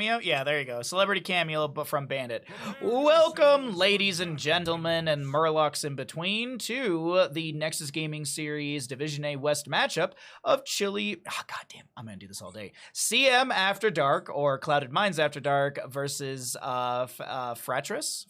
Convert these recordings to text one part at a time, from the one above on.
cameo? Yeah, there you go. Celebrity cameo, but from Bandit. Welcome, ladies and gentlemen, and Murlocs in between, to the Nexus Gaming Series Division A West matchup of Chili. Oh, goddamn, I'm gonna do this all day. CM After Dark, or Clouded Minds After Dark, versus Fratres.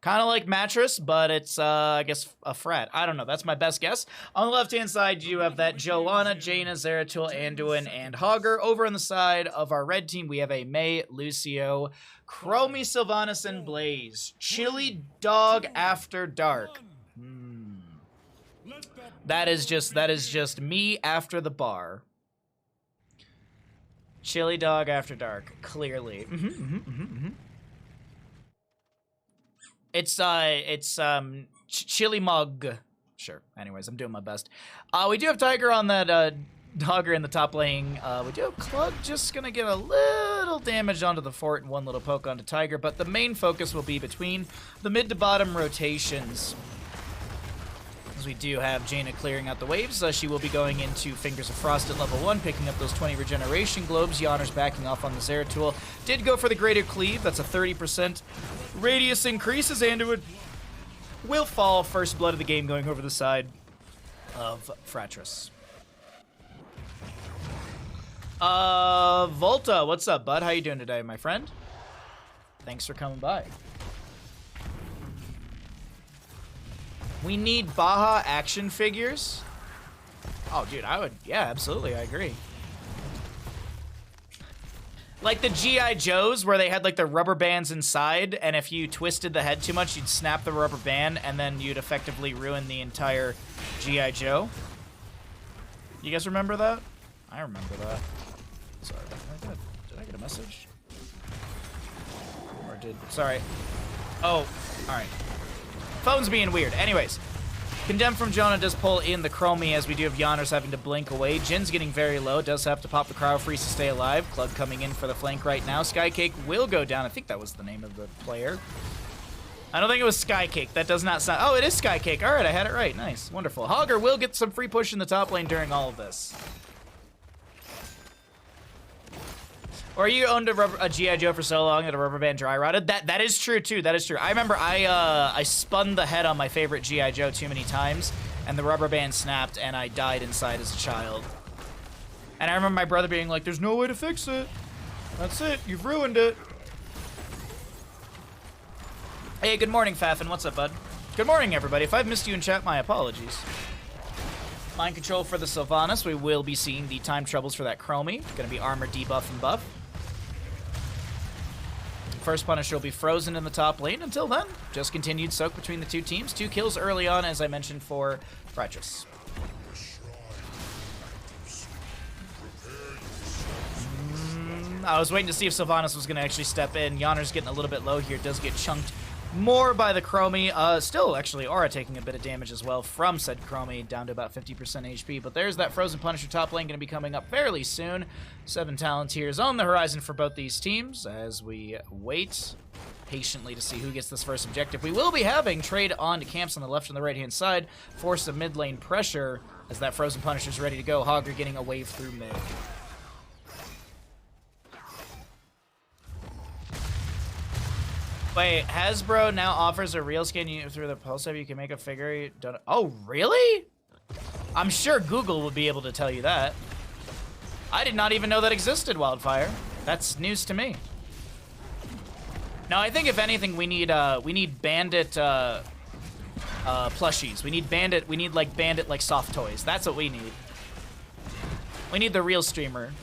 Kind of like Mattress, but it's, I guess, a frat. I don't know. That's my best guess. On the left-hand side, you have that Joanna, Jaina, Zeratul, Anduin, and Hogger. Over on the side of our red team, we have a May, Lucio, Chromie, Sylvanas, and Blaze. Chili Dog After Dark. That is just me after the bar. Chili Dog After Dark, clearly. It's Chili Mug. Sure. Anyways, I'm doing my best. We do have Tiger on that Dogger in the top lane. We do have Clug just gonna get a little damage onto the fort and one little poke onto Tiger, but the main focus will be between the mid to bottom rotations. As we do have Jaina clearing out the waves, she will be going into Fingers of Frost at level 1, picking up those 20 regeneration globes. Yonner's backing off on the Zeratul. Did go for the Greater Cleave. That's a 30% radius increase as Anduin will fall. First blood of the game going over the side of Fratres. Volta, what's up, bud? How you doing today, my friend? Thanks for coming by. We need Baja action figures. Oh, dude, yeah, absolutely, I agree. Like the G.I. Joes, where they had like the rubber bands inside, and if you twisted the head too much, you'd snap the rubber band, and then you'd effectively ruin the entire G.I. Joe. You guys remember that? I remember that. Sorry, did I get a message? Or sorry. Oh, alright. Phone's being weird. Anyways, Condemned from Jonah does pull in the Chromie, as we do have Yonners having to blink away. Jin's getting very low, does have to pop the Cryo Freeze to stay alive. Clug coming in for the flank right now. Skycake will go down. I think that was the name of the player. I don't think it was Skycake. That does not sound... Oh, it is Skycake. All right, I had it right. Nice. Wonderful. Hogger will get some free push in the top lane during all of this. Or you owned a G.I. Joe for so long that a rubber band dry rotted. That is true too. That is true. I remember I spun the head on my favorite G.I. Joe too many times, and the rubber band snapped, and I died inside as a child. And I remember my brother being like, "There's no way to fix it. That's it. You've ruined it." Hey, good morning, Faffin. What's up, bud? Good morning, everybody. If I've missed you in chat, my apologies. Mind control for the Sylvanas. We will be seeing the time troubles for that Chromie. Gonna be armor debuff and buff. First Punisher will be frozen in the top lane. Until then, just continued soak between the two teams. 2 kills early on, as I mentioned, for Fratres. I was waiting to see if Sylvanas was going to actually step in. Yonner's getting a little bit low here. Does get chunked more by the Chromie. Still, actually, Aura taking a bit of damage as well from said Chromie, down to about 50% HP. But there's that Frozen Punisher top lane going to be coming up fairly soon. 7 Talontiers on the horizon for both these teams as we wait patiently to see who gets this first objective. We will be having trade on to camps on the left and the right-hand side for some mid lane pressure as that Frozen Punisher's ready to go. Hogger getting a wave through mid. Wait, Hasbro now offers a real skin through the Pulse App. You can make a figure. You don't... Oh, really? I'm sure Google would be able to tell you that. I did not even know that existed, Wildfire. That's news to me. No, I think if anything, we need Bandit plushies. We need Bandit. We need like Bandit like soft toys. That's what we need. We need the real streamer.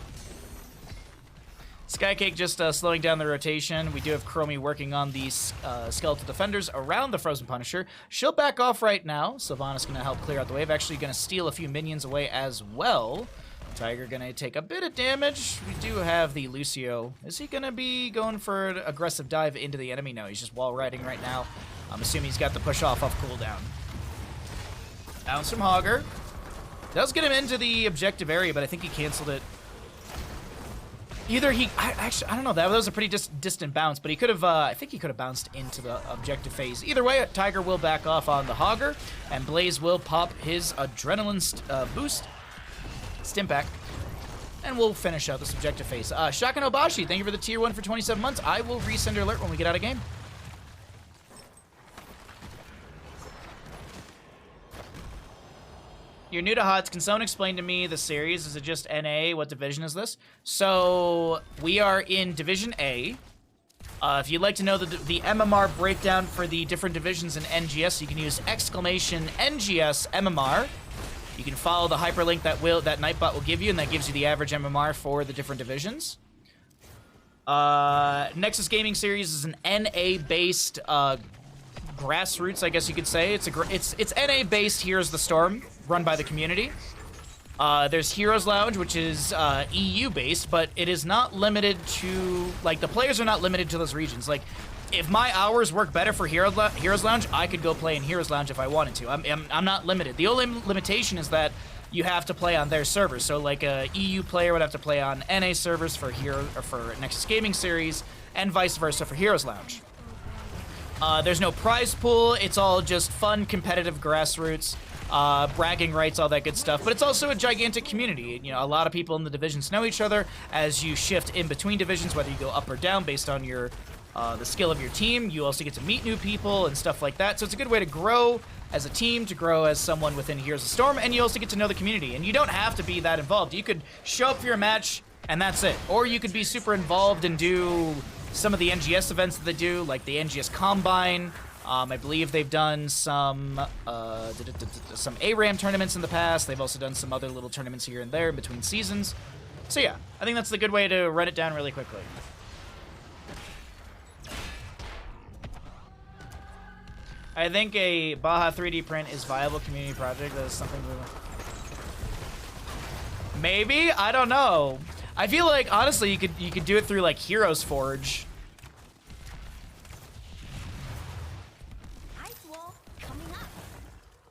Skycake just slowing down the rotation. We do have Chromie working on these skeletal defenders around the Frozen Punisher. She'll back off right now. Sylvanas going to help clear out the wave. Actually going to steal a few minions away as well. Tiger going to take a bit of damage. We do have the Lucio. Is he going to be going for an aggressive dive into the enemy? No, he's just wall riding right now. I'm assuming he's got the push off cooldown. Bounce from Hogger. Does get him into the objective area, but I think he canceled it. Either he, I don't know, that was a pretty distant bounce, but he could have, I think he could have bounced into the objective phase. Either way, Tiger will back off on the Hogger, and Blaze will pop his adrenaline boost. Stimpak. And we'll finish out this objective phase. Shotgun Obashi, thank you for the tier 1 for 27 months. I will resend your alert when we get out of game. You're new to HOTS. Can someone explain to me the series? Is it just NA? What division is this? So, we are in Division A. If you'd like to know the MMR breakdown for the different divisions in NGS, you can use exclamation NGS MMR. You can follow the hyperlink that Nightbot will give you, and that gives you the average MMR for the different divisions. Nexus Gaming Series is an NA-based grassroots, I guess you could say. It's NA-based Heroes the Storm, run by the community. There's Heroes Lounge, which is EU-based, but it is not limited to, like, the players are not limited to those regions. Like, if my hours work better for Heroes Lounge, I could go play in Heroes Lounge if I wanted to. I'm not limited. The only limitation is that you have to play on their servers. So, like, a EU player would have to play on NA servers for Nexus Gaming Series, and vice versa for Heroes Lounge. There's no prize pool. It's all just fun, competitive grassroots. Bragging rights, all that good stuff. But it's also a gigantic community. You know, a lot of people in the divisions know each other. As you shift in between divisions, whether you go up or down based on your the skill of your team, you also get to meet new people and stuff like that. So it's a good way to grow as a team, to grow as someone within Heroes of Storm, and you also get to know the community. And you don't have to be that involved. You could show up for your match, and that's it. Or you could be super involved and do some of the NGS events that they do, like the NGS Combine. I believe they've done some ARAM tournaments in the past. They've also done some other little tournaments here and there in between seasons. So yeah, I think that's the good way to run it down really quickly. I think a Baja 3D print is viable community project. That is something maybe? I don't know. I feel like, honestly, you could do it through, like, Heroes Forge.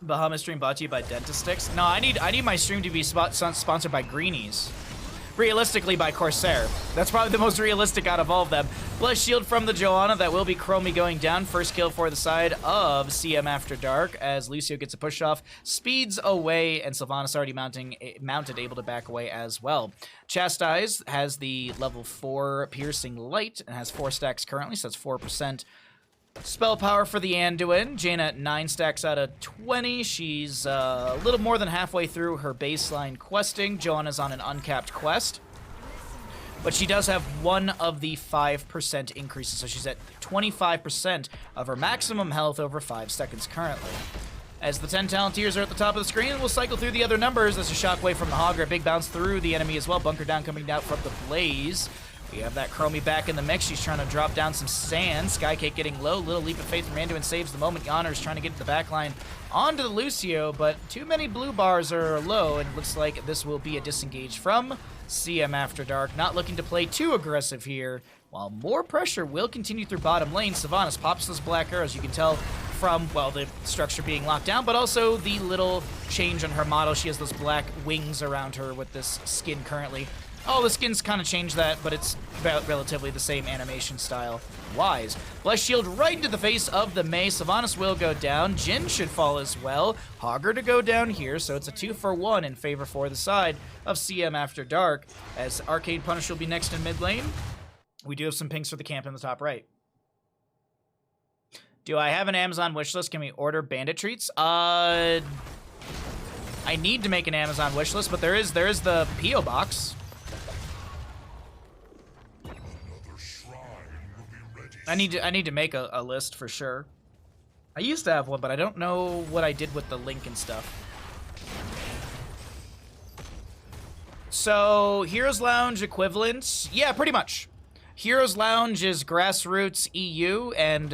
Bahamut stream brought to you by Dentisticks. No, I need my stream to be sponsored by Greenies. Realistically, by Corsair. That's probably the most realistic out of all of them. Bless Shield from the Joanna. That will be Chromie going down. First kill for the side of CM After Dark as Lucio gets a push off. Speeds away, and Sylvanas already mounted, able to back away as well. Chastise has the level 4 Piercing Light and has 4 stacks currently, so that's 4%. Spell power for the Anduin. Jaina at 9 stacks out of 20. She's a little more than halfway through her baseline questing. Joanna's on an uncapped quest. But she does have one of the 5% increases, so she's at 25% of her maximum health over 5 seconds currently. As the 10 talent tiers are at the top of the screen, we'll cycle through the other numbers. There's a shockwave from the Hogger, a big bounce through the enemy as well. Bunker down coming out from the Blaze. We have that Chromie back in the mix. She's trying to drop down some sand. Skycake getting low. Little leap of faith from Anduin saves the moment. Yonner is trying to get to the back line onto the Lucio, but too many blue bars are low, and it looks like this will be a disengage from CM After Dark. Not looking to play too aggressive here, while more pressure will continue through bottom lane. Sylvanas pops those black arrows. You can tell from, well, the structure being locked down, but also the little change on her model. She has those black wings around her with this skin currently. Oh, the skins kind of changed that, but it's about relatively the same animation style wise. Bless Shield right into the face of the Mei. Sylvanas will go down. Jin should fall as well. Hogger to go down here, so it's a 2-for-1 in favor for the side of CM After Dark, as Arcade Punish will be next in mid lane. We do have some pinks for the camp in the top right. Do I have an Amazon wishlist? Can we order bandit treats? I need to make an Amazon wishlist, but there is the P.O. box. I need to make a list for sure. I used to have one, but I don't know what I did with the link and stuff. So, Heroes Lounge equivalents? Yeah, pretty much. Heroes Lounge is Grassroots EU, and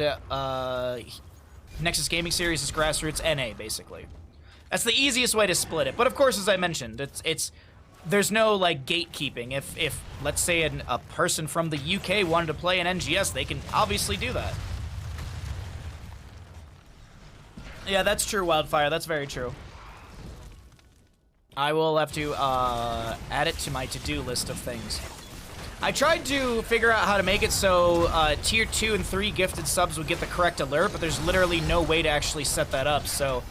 Nexus Gaming Series is Grassroots NA, basically. That's the easiest way to split it. But of course, as I mentioned, there's no, like, gatekeeping. If let's say a person from the UK wanted to play an NGS, they can obviously do that. Yeah, that's true, Wildfire. That's very true. I will have to add it to my to-do list of things. I tried to figure out how to make it so tier 2 and 3 gifted subs would get the correct alert, but there's literally no way to actually set that up, so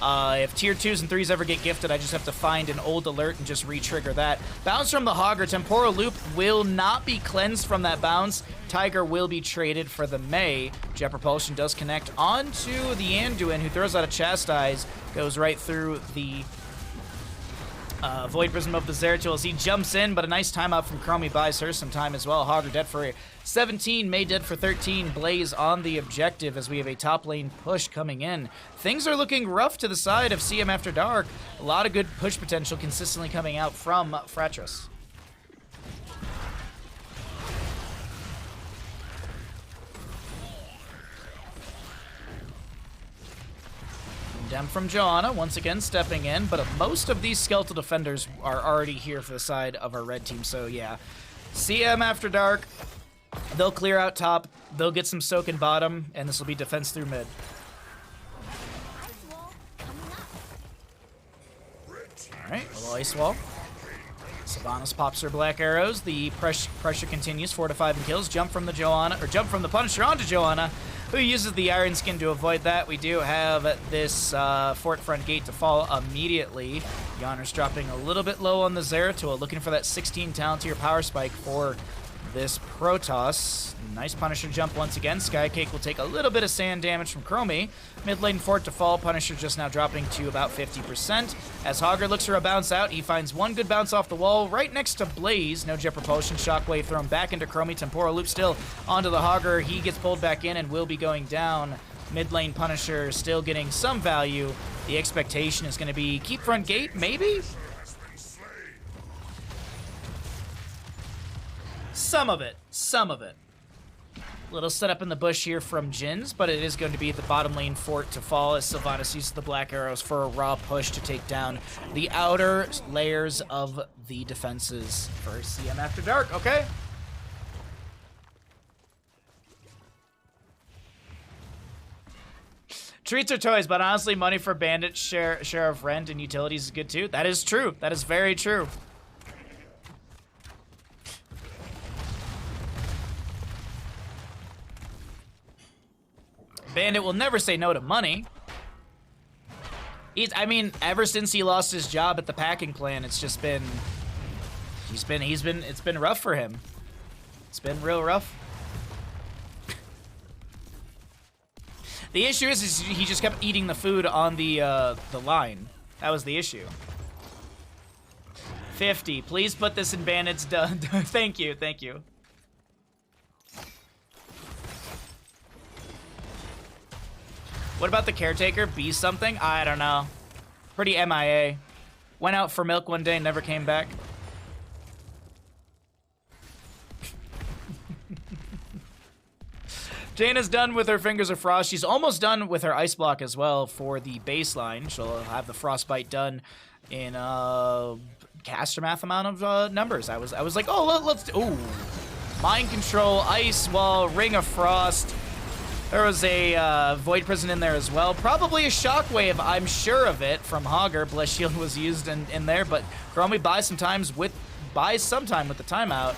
If tier 2s and 3s ever get gifted, I just have to find an old alert and just re-trigger that. Bounce from the Hogger. Temporal Loop will not be cleansed from that bounce. Tiger will be traded for the Mei. Jet Propulsion does connect onto the Anduin, who throws out a Chastise. Goes right through the Void Prism of the Zeratul as he jumps in, but a nice timeout from Chromie buys her some time as well. Hogger dead for 17, Mei dead for 13. Blaze on the objective as we have a top lane push coming in. Things are looking rough to the side of CM After Dark. A lot of good push potential consistently coming out from Fratres. Dem from Joanna, once again stepping in, but most of these skeletal defenders are already here for the side of our red team, so yeah. CM After Dark, they'll clear out top, they'll get some soak in bottom, and this will be defense through mid. Alright, a little ice wall. Sylvanas pops her black arrows, the pressure continues, 4 to 5 in kills, jump from the Punisher onto Joanna, who uses the Iron Skin to avoid that. We do have this fort front gate to fall immediately. Yawner's dropping a little bit low on the Zeratul, looking for that 16 talent tier power spike for this Protoss. Nice Punisher jump once again. Skycake will take a little bit of sand damage from Chromie. Mid lane fort to fall. Punisher just now dropping to about 50%. As Hogger looks for a bounce out, he finds one good bounce off the wall right next to Blaze. No Jet Propulsion. Shockwave thrown back into Chromie. Temporal Loop still onto the Hogger. He gets pulled back in and will be going down. Mid lane Punisher still getting some value. The expectation is going to be keep front gate, maybe? Some of it. Little setup in the bush here from Jins, but it is going to be the bottom lane fort to fall as Sylvanas uses the black arrows for a raw push to take down the outer layers of the defenses for CM After Dark, okay? Treats are toys, but honestly, money for bandits, share of rent, and utilities is good too. That is true. That is very true. Bandit will never say no to money. I mean, ever since he lost his job at the packing plant, it's just been, it's been rough for him. It's been real rough. The issue is he just kept eating the food on the line. That was the issue. 50. Please put this in Bandit's done. Thank you. What about the Caretaker? Be something? I don't know. Pretty MIA. Went out for milk one day, never came back. Jaina's done with her Fingers of Frost. She's almost done with her Ice Block as well for the baseline. She'll have the Frostbite done in Castermath amount of numbers. I was like, oh, let's do... Ooh. Mind Control, Ice Wall, Ring of Frost. There was a Void Prison in there as well. Probably a Shockwave, I'm sure of it, from Hogger. Bless Shield was used in there, but Chromie buys some time with the timeout.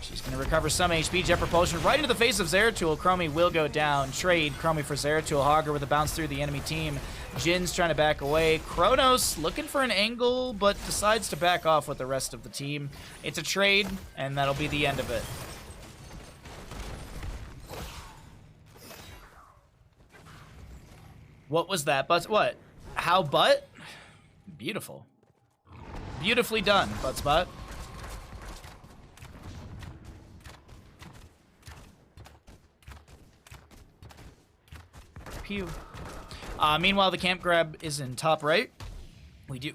She's going to recover some HP. Jet Propulsion right into the face of Zeratul. Chromie will go down. Trade Chromie for Zeratul. Hogger with a bounce through the enemy team. Jin's trying to back away. Kronos looking for an angle, but decides to back off with the rest of the team. It's a trade, and that'll be the end of it. What was that? But what? How butt? Beautiful. Beautifully done, Buttspot. Pew. Meanwhile, the camp grab is in top right.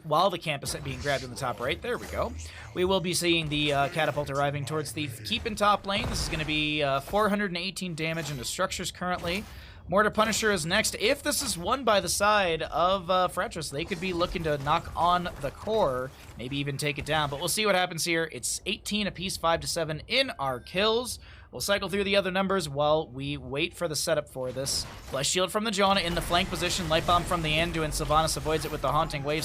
While the camp is being grabbed in the top right, there we go. We will be seeing the catapult arriving towards the keep in top lane. This is going to be 418 damage into structures currently. Mortar Punisher is next. If this is won by the side of Fratres, they could be looking to knock on the core, maybe even take it down. But we'll see what happens here. It's 18 apiece, 5 to 7 in our kills. We'll cycle through the other numbers while we wait for the setup for this. Bless Shield from the Joanna in the flank position. Light Bomb from the Anduin. Sylvanas avoids it with the Haunting Wave.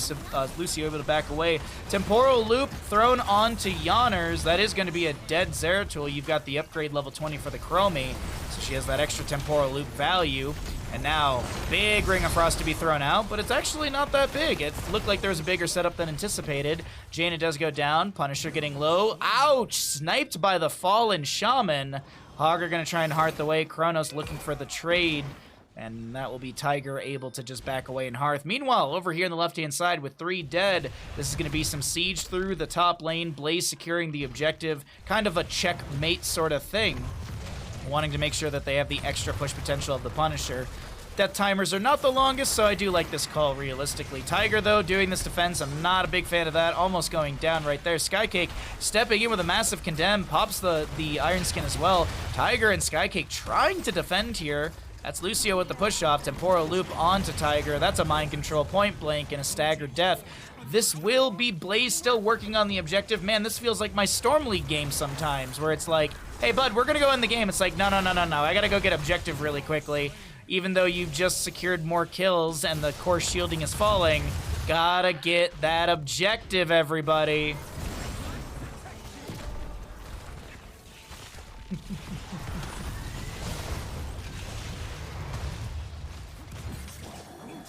Lucio able to back away. Temporal Loop thrown onto Yawner's. That is going to be a dead Zeratul. You've got the upgrade level 20 for the Chromie, so she has that extra Temporal Loop value. And now, big Ring of Frost to be thrown out, but it's actually not that big. It looked like there was a bigger setup than anticipated. Jaina does go down. Punisher getting low. Ouch! Sniped by the fallen Shaman. Hogger gonna try and hearth away. Kronos looking for the trade. And that will be Tiger able to just back away and hearth. Meanwhile, over here on the left-hand side with 3 dead, this is going to be some siege through the top lane. Blaze securing the objective. Kind of a checkmate sort of thing. Wanting to make sure that they have the extra push potential of the Punisher. Death timers are not the longest, so I do like this call realistically. Tiger, though, doing this defense, I'm not a big fan of that. Almost going down right there. Skycake stepping in with a massive condemn. Pops the Iron Skin as well. Tiger and Skycake trying to defend here. That's Lucio with the push-off. Temporal loop onto Tiger. That's a mind control point blank and a staggered death. This will be Blaze still working on the objective. Man, this feels like my Storm League game sometimes, where it's like, hey, bud, we're going to go in the game. It's like, no. I got to go get objective really quickly. Even though you've just secured more kills and the core shielding is falling, gotta get that objective, everybody.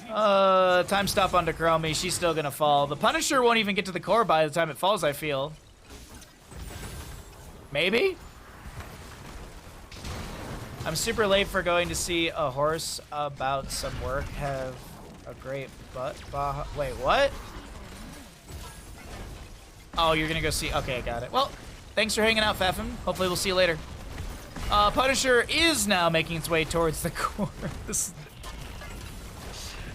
Time stop onto Chromie. She's still gonna fall. The Punisher won't even get to the core by the time it falls, I feel. Maybe? I'm super late for going to see a horse about some work. Have a great butt. Wait, what? Oh, you're gonna go see. Okay, I got it. Well, thanks for hanging out, Fafim. Hopefully we'll see you later. Punisher is now making its way towards the core.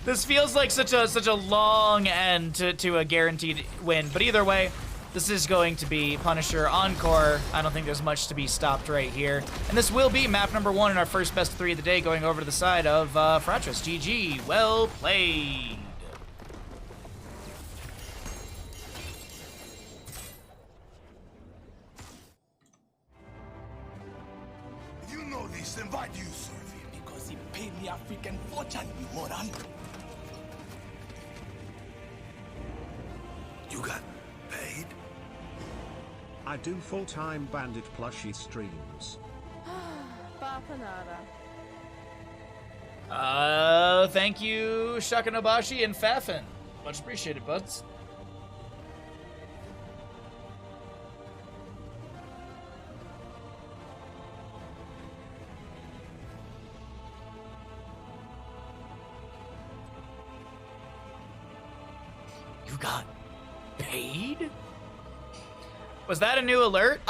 This feels like such a long end to a guaranteed win. But either way, this is going to be Punisher on core. I don't think there's much to be stopped right here. And this will be map number 1 in our first best of 3 of the day, going over to the side of Fratres. GG. Well played. You know this, then why do you serve him? Because he paid me a freaking fortune, you moron. You got paid? I do full-time Bandit plushie streams. Thank you, Shakanobashi and Fafin. Much appreciated, buds. You got paid? Was that a new alert?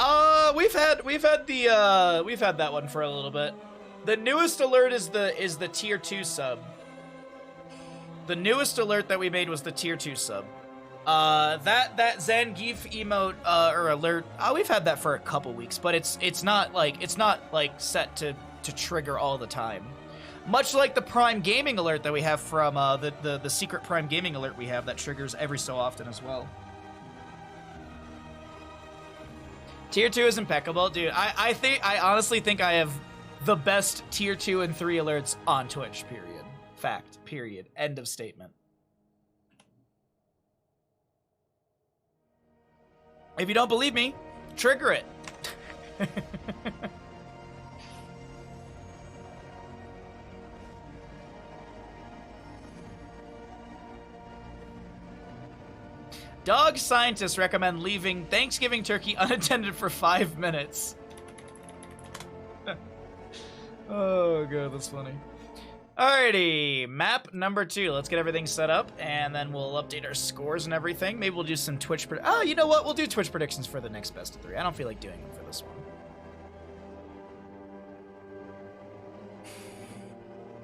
We've had that one for a little bit. The newest alert is the tier 2 sub. The newest alert that we made was the tier 2 sub. That Zangief emote or alert. We've had that for a couple weeks, but it's not like set to trigger all the time. Much like the Prime Gaming alert that we have from the secret Prime Gaming alert we have that triggers every so often as well. Tier 2 is impeccable, dude. I honestly think I have the best tier 2 and 3 alerts on Twitch, period. Fact, period. End of statement. If you don't believe me, trigger it. Dog scientists recommend leaving Thanksgiving turkey unattended for 5 minutes. Oh, God, that's funny. Alrighty, map number 2. Let's get everything set up, and then we'll update our scores and everything. Maybe we'll do some Twitch... Oh, you know what? We'll do Twitch predictions for the next best of 3. I don't feel like doing them for this one.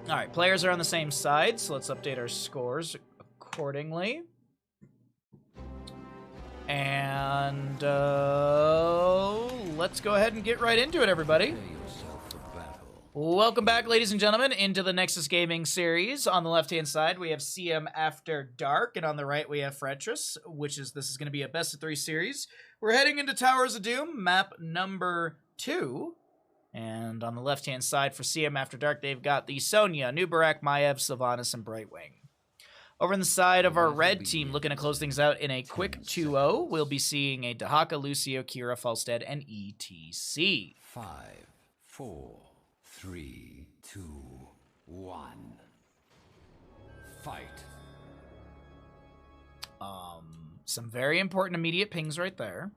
Alright, players are on the same side, so let's update our scores accordingly. And let's go ahead and get right into it, everybody. Welcome back, ladies and gentlemen, into the Nexus Gaming series. On the left-hand side, we have CM After Dark, and on the right, we have Fratres, this is going to be a best of 3 series. We're heading into Towers of Doom, map number 2. And on the left-hand side for CM After Dark, they've got the Sonya, Nubarak, Maiev, Sylvanas, and Brightwing. Over on the side of our red team, looking to close things out in a quick 2-0, we'll be seeing a Dahaka, Lucio, Kira, Falstead, and ETC. 5, 4, 3, 2, One. Fight. Some very important immediate pings right there.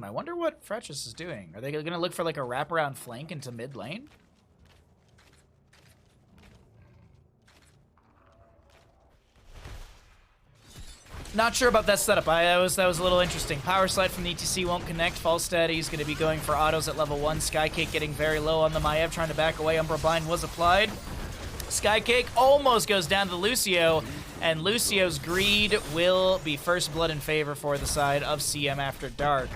I wonder what Fratres is doing. Are they going to look for like a wraparound flank into mid lane? Not sure about that setup. That was a little interesting. Power slide from the ETC won't connect. Falstad, he's going to be going for autos at level 1. Skycake getting very low on the Maiev, trying to back away. Umbra Bind was applied. Skycake almost goes down to Lucio, and Lucio's greed will be first blood in favor for the side of CM After Dark.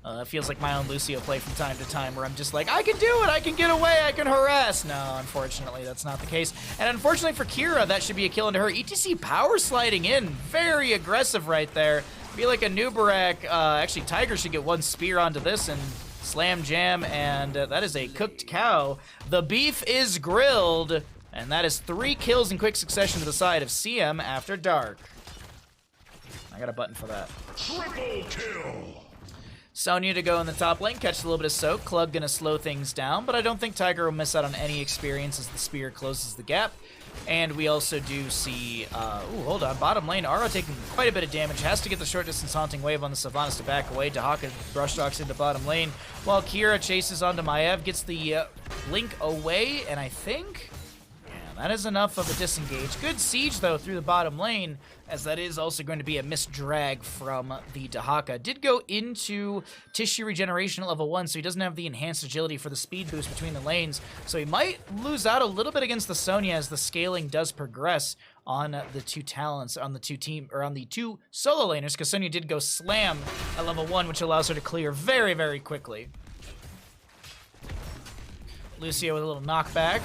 It feels like my own Lucio play from time to time where I'm just like, I can do it, I can get away, I can harass. No, unfortunately, that's not the case. And unfortunately for Kira, that should be a kill into her. ETC power sliding in, very aggressive right there. Be like a Nubarak. Actually, Tiger should get one spear onto this and slam jam, and that is a cooked cow. The beef is grilled, and that is 3 kills in quick succession to the side of CM After Dark. I got a button for that. Triple kill. Sonya to go in the top lane, catch a little bit of soak. Clug gonna slow things down, but I don't think Tiger will miss out on any experience as the spear closes the gap. And we also do see, ooh, hold on, bottom lane, Aura taking quite a bit of damage, has to get the short distance haunting wave on the Sylvanas to back away. Dahaka brush strokes into bottom lane, while Kira chases onto Maiev, gets the link away, and I think, yeah, that is enough of a disengage. Good siege, though, through the bottom lane, as that is also going to be a missed drag from the Dahaka. Did go into tissue regeneration at level 1, so he doesn't have the enhanced agility for the speed boost between the lanes, so he might lose out a little bit against the Sonya as the scaling does progress on the two talents, on the two solo laners, because Sonya did go slam at level 1, which allows her to clear very, very quickly. Lucio with a little knockback.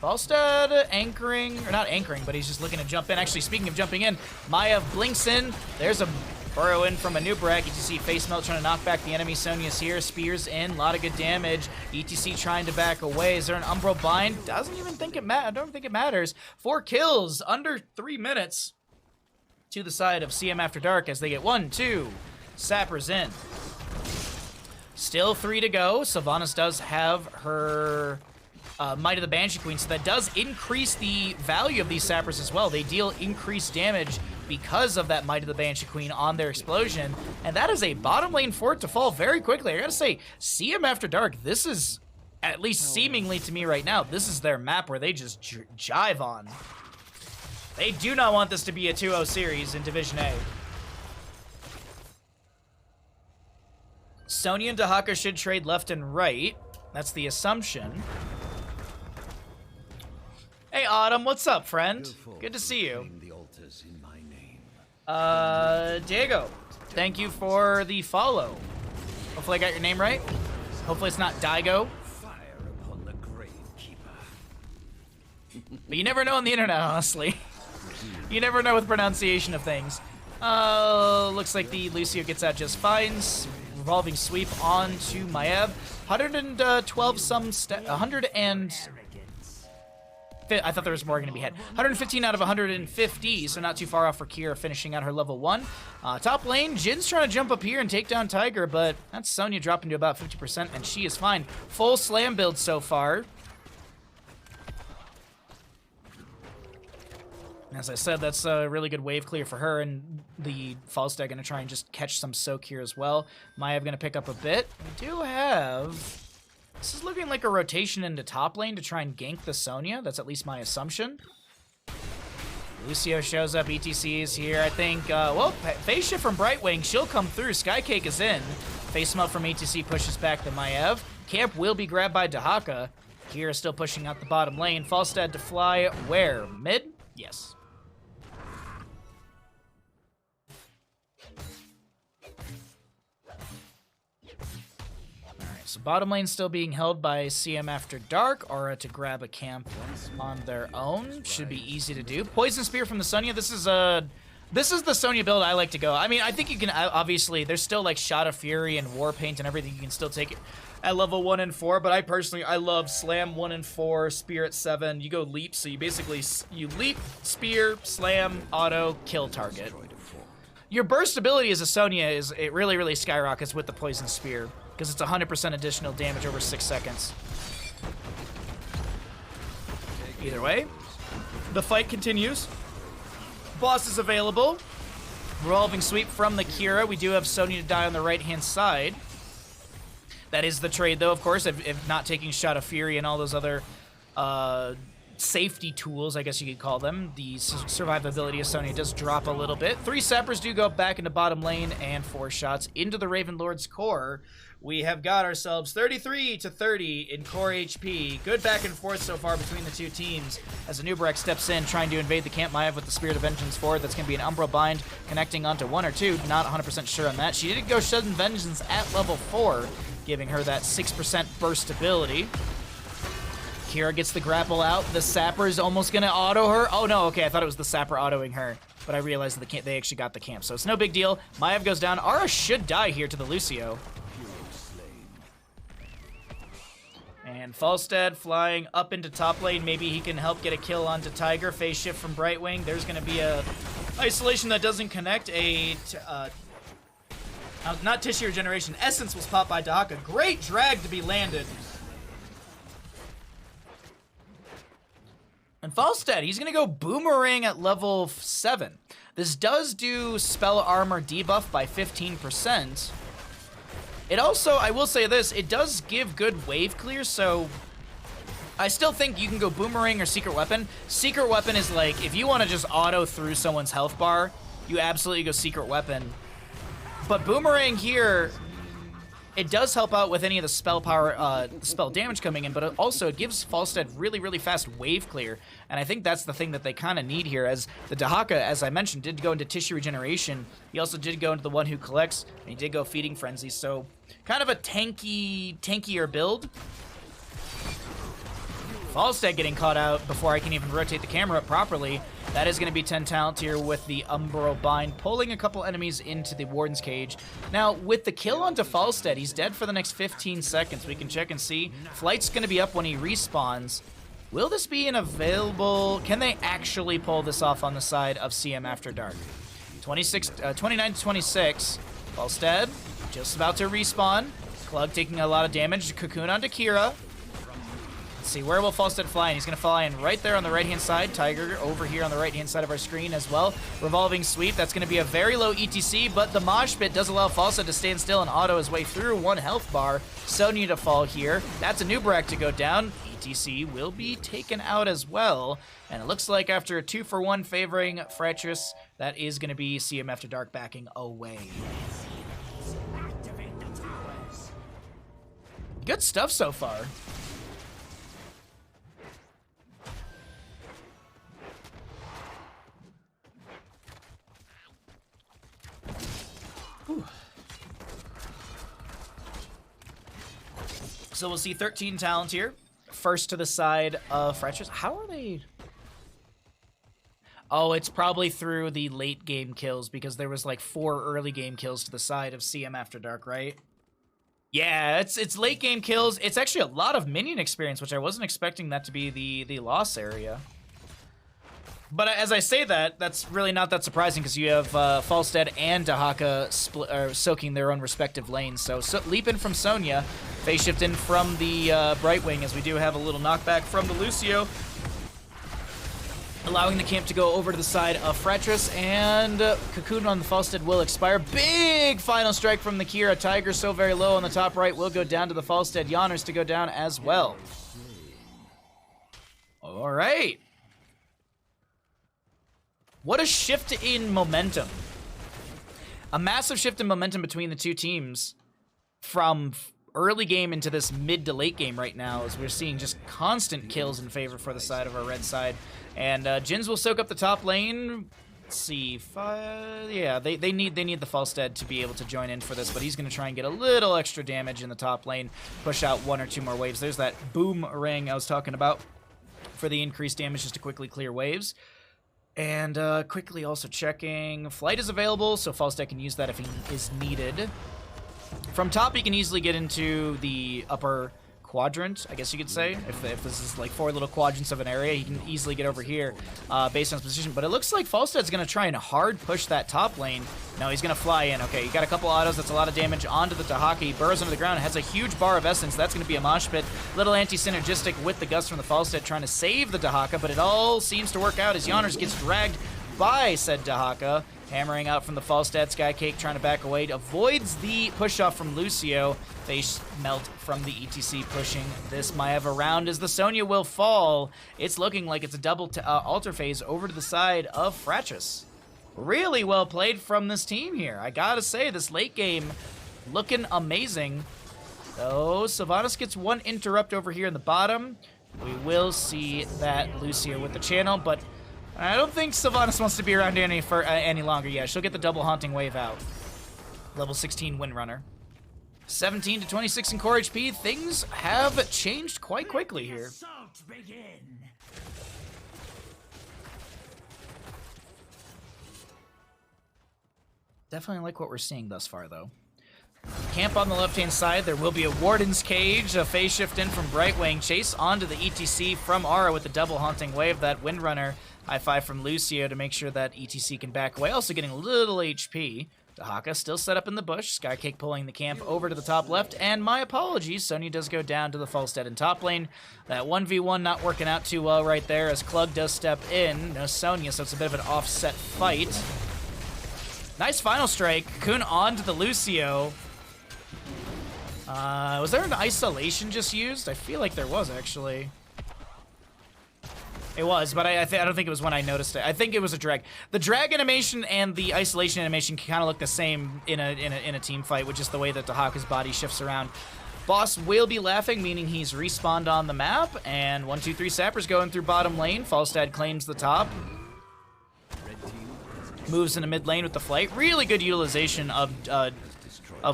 Falstad anchoring, or not anchoring, but he's just looking to jump in. Actually, speaking of jumping in, Maiev blinks in. There's a burrow in from a Nubarak. ETC face melt trying to knock back the enemy. Sonya's here, spears in, a lot of good damage. ETC trying to back away. Is there an Umbral Bind? Doesn't even think it I don't think it matters. 4 kills under 3 minutes to the side of CM After Dark as they get 1, 2 sappers in. Still 3 to go. Sylvanas does have her Might of the Banshee Queen, so that does increase the value of these sappers as well. They deal increased damage because of that Might of the Banshee Queen on their explosion, and that is a bottom lane fort to fall very quickly. I gotta say, CM After Dark, this is, at least seemingly to me right now, this is their map where they just jive on. They do not want this to be a 2-0 series in Division A. Sonya and Dahaka should trade left and right. That's the assumption. Hey, Autumn, what's up, friend? Good to see you. Diego, thank you for the follow. Hopefully I got your name right. Hopefully it's not Daigo. But you never know on the internet, honestly. You never know with pronunciation of things. Looks like the Lucio gets out just fine. Revolving sweep onto Maiev. 112 some 100 and... I thought there was more going to be had. 115 out of 150, so not too far off for Kira finishing out her level 1. Top lane, Jin's trying to jump up here and take down Tiger, but that's Sonya dropping to about 50%, and she is fine. Full slam build so far. As I said, that's a really good wave clear for her, and the Falstad going to try and just catch some soak here as well. Maiev going to pick up a bit. We do have... This is looking like a rotation into top lane to try and gank the Sonya. That's at least my assumption. Lucio shows up. ETC is here. I think, well, phase shift from Brightwing. She'll come through. Skycake is in. Face melt from ETC pushes back the Maiev. Camp will be grabbed by Dahaka. Kira still pushing out the bottom lane. Falstad to fly where? Mid? Yes. So bottom lane still being held by CM After Dark. Aura to grab a camp on their own. Should be easy to do. Poison Spear from the Sonya. This is the Sonya build I like to go. I mean, I think you can, obviously, there's still like Shot of Fury and War Paint and everything. You can still take it at level 1 and 4, but I love Slam 1 and 4, Spear at 7. You go Leap, so you basically, you Leap, Spear, Slam, Auto, kill target. Your burst ability as a Sonya it really, really skyrockets with the Poison Spear, because it's 100% additional damage over 6 seconds. Either way, the fight continues. Boss is available. Revolving sweep from the Kira. We do have Sonya to die on the right-hand side. That is the trade, though, of course, if not taking Shot of Fury and all those other safety tools, I guess you could call them. The survivability of Sonya does drop a little bit. 3 sappers do go back into bottom lane, and 4 shots into the Raven Lord's core. We have got ourselves 33 to 30 in core HP. Good back and forth so far between the two teams as Anubarak steps in, trying to invade the camp. Maiev with the Spirit of Vengeance forward. That's going to be an Umbral Bind connecting onto 1 or 2. Not 100% sure on that. She did go Sudden Vengeance at level 4, giving her that 6% burst ability. Kira gets the grapple out. The Sapper is almost going to auto her. Oh, no. Okay, I thought it was the Sapper autoing her, but I realized that they actually got the camp, so it's no big deal. Maiev goes down. Ara should die here to the Lucio. And Falstad flying up into top lane. Maybe he can help get a kill onto Tiger. Phase shift from Brightwing. There's going to be a isolation that doesn't connect. Not tissue regeneration. Essence was popped by Dahaka. Great drag to be landed. And Falstad, he's going to go Boomerang at level 7. This does do spell armor debuff by 15%. It also, I will say this, it does give good wave clear, so I still think you can go Boomerang or Secret Weapon. Secret Weapon is like, if you want to just auto through someone's health bar, you absolutely go Secret Weapon. But Boomerang here, it does help out with any of the spell power, spell damage coming in, but also it gives Falstad really, really fast wave clear. And I think that's the thing that they kind of need here, as the Dahaka, as I mentioned, did go into tissue regeneration. He also did go into the One Who Collects, and he did go Feeding Frenzy, so kind of a tankier build. Falstad getting caught out before I can even rotate the camera up properly. That is going to be 10 talent here with the Umbral Bind, pulling a couple enemies into the Warden's Cage. Now, with the kill onto Falstad, he's dead for the next 15 seconds. We can check and see. Flight's going to be up when he respawns. Will this be an available... Can they actually pull this off on the side of CM After Dark? 29 to 26. Falstad just about to respawn. Klug taking a lot of damage. Cocoon onto Kira. Let's see, where will Falstad fly in? He's going to fly in right there on the right-hand side. Tiger over here on the right-hand side of our screen as well. Revolving sweep. That's going to be a very low ETC, but the Mosh Pit does allow Falstad to stand still and auto his way through 1 health bar. Sonya to fall here. That's a Anubarak to go down. ETC will be taken out as well. And it looks like after a 2-for-1 favoring Fratres, that is going to be CM After Dark backing away. Good stuff so far. Whew. So we'll see 13 talent here. First to the side of Fratres. How are they? Oh, it's probably through the late game kills because there was like 4 early game kills to the side of CM After Dark, right? Yeah, it's late game kills. It's actually a lot of minion experience, which I wasn't expecting that to be the loss area. But as I say that, that's really not that surprising because you have Falstad and Dahaka soaking their own respective lanes. So leap in from Sonya, phase shift in from the Brightwing, as we do have a little knockback from the Lucio, allowing the camp to go over to the side of Fratres, and Cocoon on the Falstad will expire. Big final strike from the Kira. Tiger so very low on the top right will go down to the Falstad. Yanners to go down as well. All right. What a shift in momentum. A massive shift in momentum between the two teams from early game into this mid to late game right now, as we're seeing just constant kills in favor for the side of our red side. And Jins will soak up the top lane. Let's see. Yeah, they need the Falstad to be able to join in for this, but he's going to try and get a little extra damage in the top lane, push out 1 or 2 more waves. There's that boomerang I was talking about for the increased damage just to quickly clear waves. And quickly also checking. Flight is available, so Falstad can use that if he is needed. From top, he can easily get into the upper quadrant, I guess you could say. If this is like 4 little quadrants of an area, he can easily get over here based on his position. But it looks like Falstad's going to try and hard push that top lane. No, he's going to fly in. Okay, you got a couple autos. That's a lot of damage onto the Dahaka. He burrows under the ground. Has a huge bar of essence. That's going to be a mosh pit. Little anti-synergistic with the gust from the Falstad trying to save the Dahaka, but it all seems to work out as Yonners gets dragged by said Dahaka. Hammering out from the Falstad. Skycake trying to back away. Avoids the push-off from Lucio. Face melt from the ETC pushing this Maiev around as the Sonya will fall. It's looking like it's a double alter phase over to the side of Fratres. Really well played from this team here. I gotta say, this late game looking amazing. Though Sylvanas gets one interrupt over here in the bottom. We will see that Lucio with the channel, but I don't think Sylvanas wants to be around any longer. Yeah, she'll get the double haunting wave out. Level 16 Windrunner. 17 to 26 in core HP. Things have changed quite quickly here. Definitely like what we're seeing thus far, though. Camp on the left-hand side. There will be a Warden's Cage. A phase shift in from Brightwing. Chase onto the ETC from Aura with the double haunting wave. That Windrunner. High five from Lucio to make sure that ETC can back away. Also getting a little HP. Dahaka still set up in the bush. Skycake pulling the camp over to the top left. And my apologies, Sonya does go down to the Falstad in top lane. That 1v1 not working out too well right there as Klug does step in. No Sonya, so it's a bit of an offset fight. Nice final strike. Cocoon onto the Lucio. Was there an isolation just used? I feel like there was, actually. It was, but I don't think it was when I noticed it. I think it was a drag. The drag animation and the isolation animation can kind of look the same in a team fight, with just the way that Dahaka's body shifts around. Boss will be laughing, meaning he's respawned on the map, and 1, 2, 3 sappers going through bottom lane. Falstad claims the top. Moves into mid lane with the flight. Really good utilization of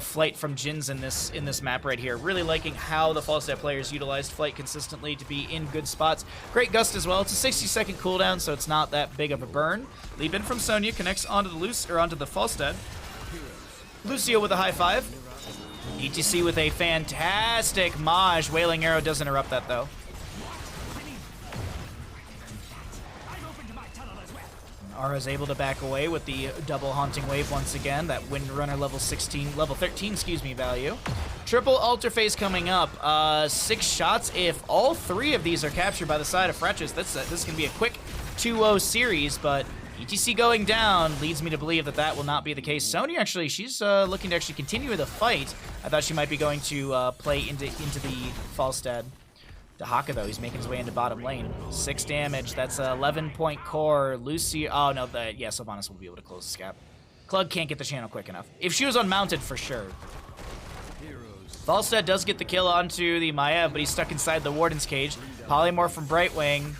flight from Jins in this map right here. Really liking how the Falstad players utilized flight consistently to be in good spots. Great gust as well. It's a 60-second cooldown, so it's not that big of a burn. Leap in from Sonya connects onto the Falstad. Lucio with a high five. ETC with a fantastic Maj. Wailing Arrow does interrupt that though. Ara's able to back away with the double haunting wave once again. That Windrunner level 13, excuse me, value. Triple alter phase coming up. 6 shots. If all 3 of these are captured by the side of Fratres, this can be a quick 2-0 series, but ETC going down leads me to believe that that will not be the case. Sonya actually, she's looking to actually continue the fight. I thought she might be going to play into the Falstad. Dahaka, though, he's making his way into bottom lane. 6 damage. That's a 11-point core. Lucy. Oh, no. Yeah, Sylvanas will be able to close this gap. Klug can't get the channel quick enough. If she was unmounted, for sure. Falstad does get the kill onto the Maiev, but he's stuck inside the Warden's Cage. Polymorph from Brightwing.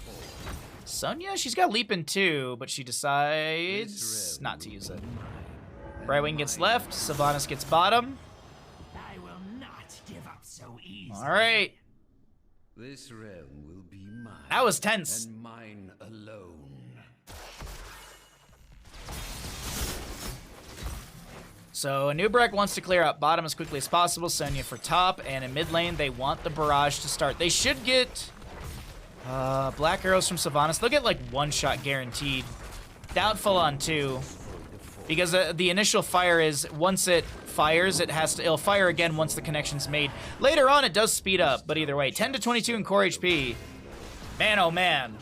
Sonya, she's got Leap in too, but she decides not to use it. Brightwing gets left. Sylvanas gets bottom. I will not give up so easily. All right. This realm will be mine. That was tense. And mine alone. So Anubarak wants to clear up bottom as quickly as possible. Sonya for top, and in mid lane they want the barrage to start. They should get black arrows from Sylvanas. They'll get like 1 shot guaranteed. Doubtful on 2, because the initial fire is once it fires, it'll fire again once the connection's made. Later on, it does speed up, but either way, 10 to 22 in core HP. Man, oh man.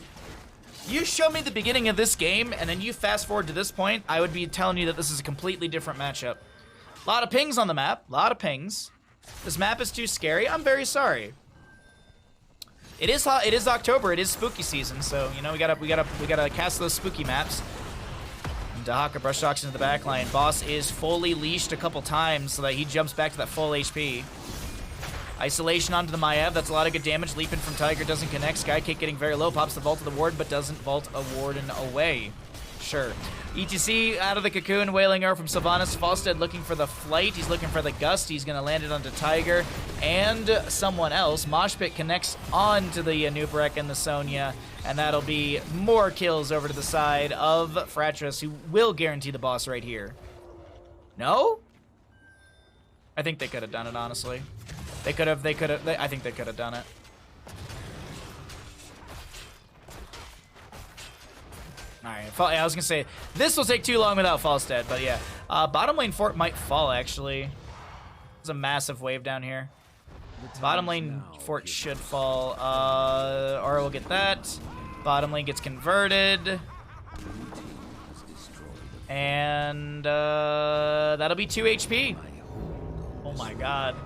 You show me the beginning of this game, and then you fast forward to this point, I would be telling you that this is a completely different matchup. A lot of pings on the map, a lot of pings. This map is too scary. I'm very sorry. It is hot. It is October. It is spooky season, so you know we gotta cast those spooky maps. Dahaka brush shocks into the backline. Boss is fully leashed a couple times so that he jumps back to that full HP. Isolation onto the Maiev. That's a lot of good damage. Leaping from Tiger doesn't connect. Skycake getting very low. Pops the vault of the ward, but doesn't vault a Warden away. Sure. ETC out of the cocoon. Wailing Arrow from Sylvanas. Falstad looking for the flight. He's looking for the gust. He's going to land it onto Tiger and someone else. Mosh Pit connects onto the Anubarak and the Sonya. And that'll be more kills over to the side of Fratres, who will guarantee the boss right here. No? I think they could have done it, honestly. They could have, I think they could have done it. Alright, I was gonna say, this will take too long without Falstead, but yeah. Bottom lane fort might fall, actually. There's a massive wave down here. Bottom lane fort should fall. Aura will get that. Bottom lane gets converted. And that'll be 2 HP. Oh my god.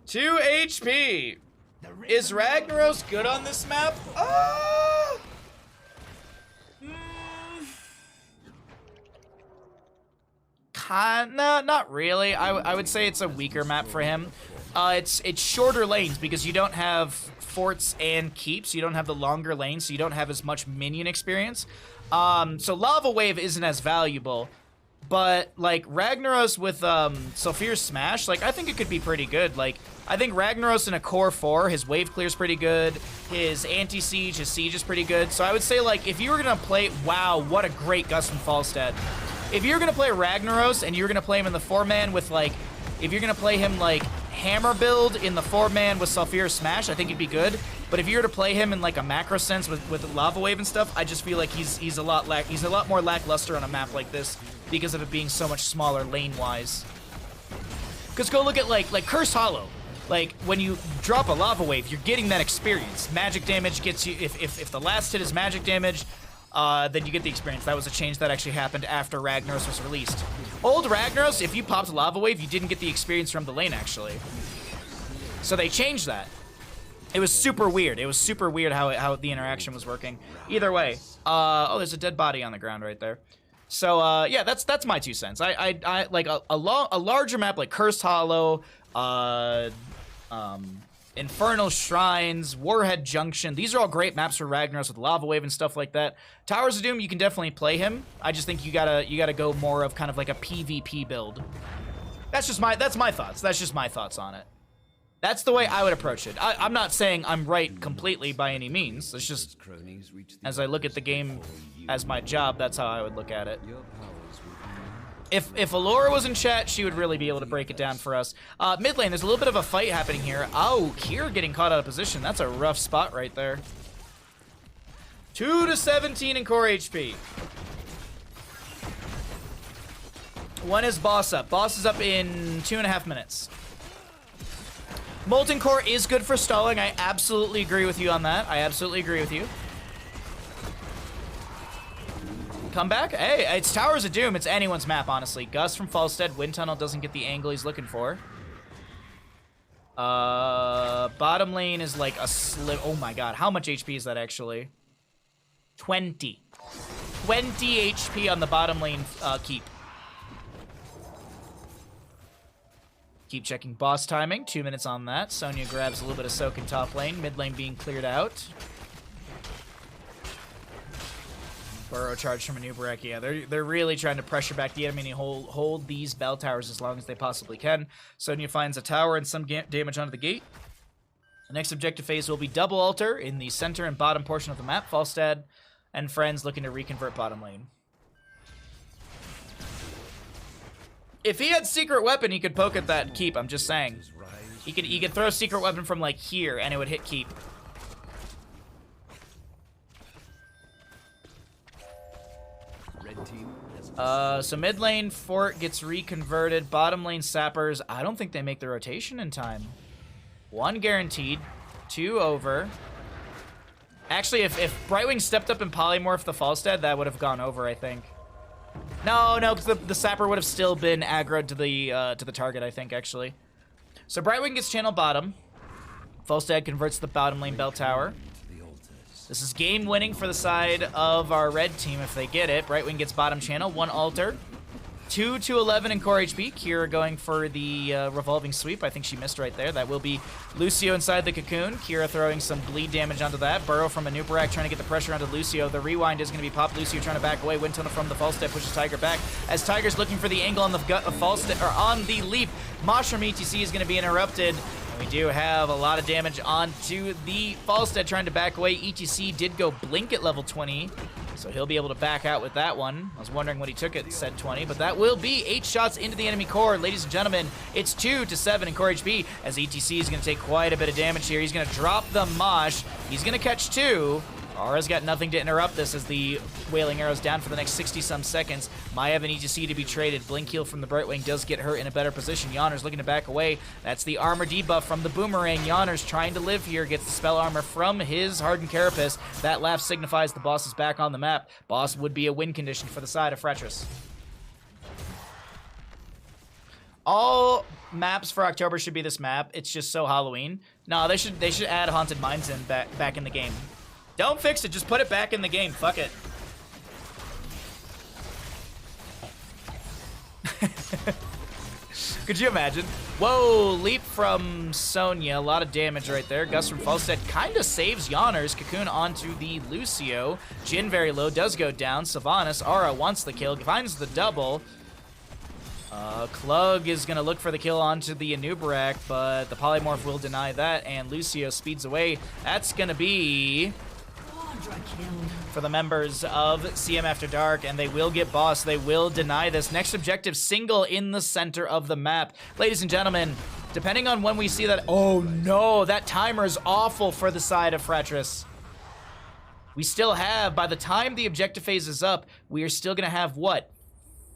2 HP. Is Ragnaros good on this map? Kinda, not really. I would say it's a weaker map for him. It's shorter lanes because you don't have forts and keeps. You don't have the longer lanes, so you don't have as much minion experience. So Lava Wave isn't as valuable. But, like, Ragnaros with Sulfur's Smash, like, I think it could be pretty good. Like, I think Ragnaros in a core 4, his wave clear's pretty good. His anti-siege, his siege is pretty good. So I would say, like, if you were going to play... Wow, what a great Gus from Falstead. If you're going to play Ragnaros and you're going to play him in the 4-man with, like... If you're going to play him, like, hammer build in the 4-man with Sulfur's Smash, I think it'd be good. But if you were to play him in, like, a macro sense with Lava Wave and stuff, I just feel like he's a lot more lackluster on a map like this because of it being so much smaller lane-wise. Because go look at, like Cursed Hollow. Like, when you drop a Lava Wave, you're getting that experience. Magic damage gets you... If the last hit is magic damage, then you get the experience. That was a change that actually happened after Ragnaros was released. Old Ragnaros, if you popped Lava Wave, you didn't get the experience from the lane, actually. So they changed that. It was super weird. It was super weird how the interaction was working. Either way. Oh, there's a dead body on the ground right there. So, yeah, that's my 2 cents. I like a larger map like Cursed Hollow, Infernal Shrines, Warhead Junction. These are all great maps for Ragnaros with Lava Wave and stuff like that. Towers of Doom, you can definitely play him. I just think you gotta go more of kind of like a PvP build. That's my thoughts. That's just my thoughts on it. That's the way I would approach it. I'm not saying I'm right completely by any means. It's just, as I look at the game as my job, that's how I would look at it. If Alora was in chat, she would really be able to break it down for us. Mid lane, there's a little bit of a fight happening here. Oh, Kier getting caught out of position. That's a rough spot right there. 2 to 17 in core HP. When is boss up? Boss is up in 2.5 minutes. Molten Core is good for stalling. I absolutely agree with you on that. I absolutely agree with you. Come back? Hey, it's Towers of Doom. It's anyone's map, honestly. Gus from Falstead. Wind Tunnel doesn't get the angle he's looking for. Bottom lane is like a slip. Oh my god. How much HP is that actually? 20. 20 HP on the bottom lane keep. Keep checking boss timing. 2 minutes on that. Sonya grabs a little bit of soak in top lane. Mid lane being cleared out. Burrow charge from a Nubarek. Yeah, they're really trying to pressure back the enemy and hold these bell towers as long as they possibly can. Sonya finds a tower and some damage onto the gate. The next objective phase will be double altar in the center and bottom portion of the map. Falstad and friends looking to reconvert bottom lane. If he had secret weapon, he could poke at that keep. I'm just saying. He could throw secret weapon from like here and it would hit keep. So mid lane fort gets reconverted. Bottom lane sappers. I don't think they make the rotation in time. 1 guaranteed. 2 over. Actually, if Brightwing stepped up and polymorphed the Falstead, that would have gone over, I think. No, because the sapper would have still been aggroed to the target, I think, actually. So Brightwing gets channel bottom. Falstead converts the bottom lane bell tower. This is game winning for the side of our red team if they get it. Brightwing gets bottom channel, 1 altar. 2 to 11 in core HP. Kira going for the revolving sweep. I think she missed right there. That will be Lucio inside the cocoon. Kira throwing some bleed damage onto that. Burrow from a Nubarak trying to get the pressure onto Lucio. The rewind is going to be popped. Lucio trying to back away. Wind tunnel from the Falstead pushes Tiger back. As Tiger's looking for the angle on the gut of Falstead, or on the leap. Mushroom ETC is going to be interrupted. We do have a lot of damage onto the Falstead trying to back away. ETC did go blink at level 20. So he'll be able to back out with that one. I was wondering what he took at said 20, but that will be 8 shots into the enemy core. Ladies and gentlemen, it's 2-7 in core HP, as ETC is going to take quite a bit of damage here. He's going to drop the Mosh. He's going to catch 2. Aura's got nothing to interrupt this as the Wailing Arrow's down for the next 60-some seconds. Maiev and ETC to be traded. Blink Heal from the Brightwing does get her in a better position. Yawner's looking to back away. That's the armor debuff from the Boomerang. Yawner's trying to live here. Gets the spell armor from his Hardened Carapace. That laugh signifies the boss is back on the map. Boss would be a win condition for the side of Fratres. All maps for October should be this map. It's just so Halloween. No, they should add Haunted Mines in back in the game. Don't fix it, just put it back in the game. Fuck it. Could you imagine? Whoa, leap from Sonya. A lot of damage right there. Gus from Falstead kind of saves Yawner's Cocoon onto the Lucio. Jin very low, does go down. Sylvanas, Aura wants the kill, finds the double. Klug is going to look for the kill onto the Anubarak, but the Polymorph will deny that, and Lucio speeds away. That's going to be for the members of CM After Dark, and they will get boss. They will deny this. Next objective, single in the center of the map. Ladies and gentlemen, depending on when we see that... Oh no, that timer is awful for the side of Fratres. We still have, by the time the objective phase is up, we are still going to have, what,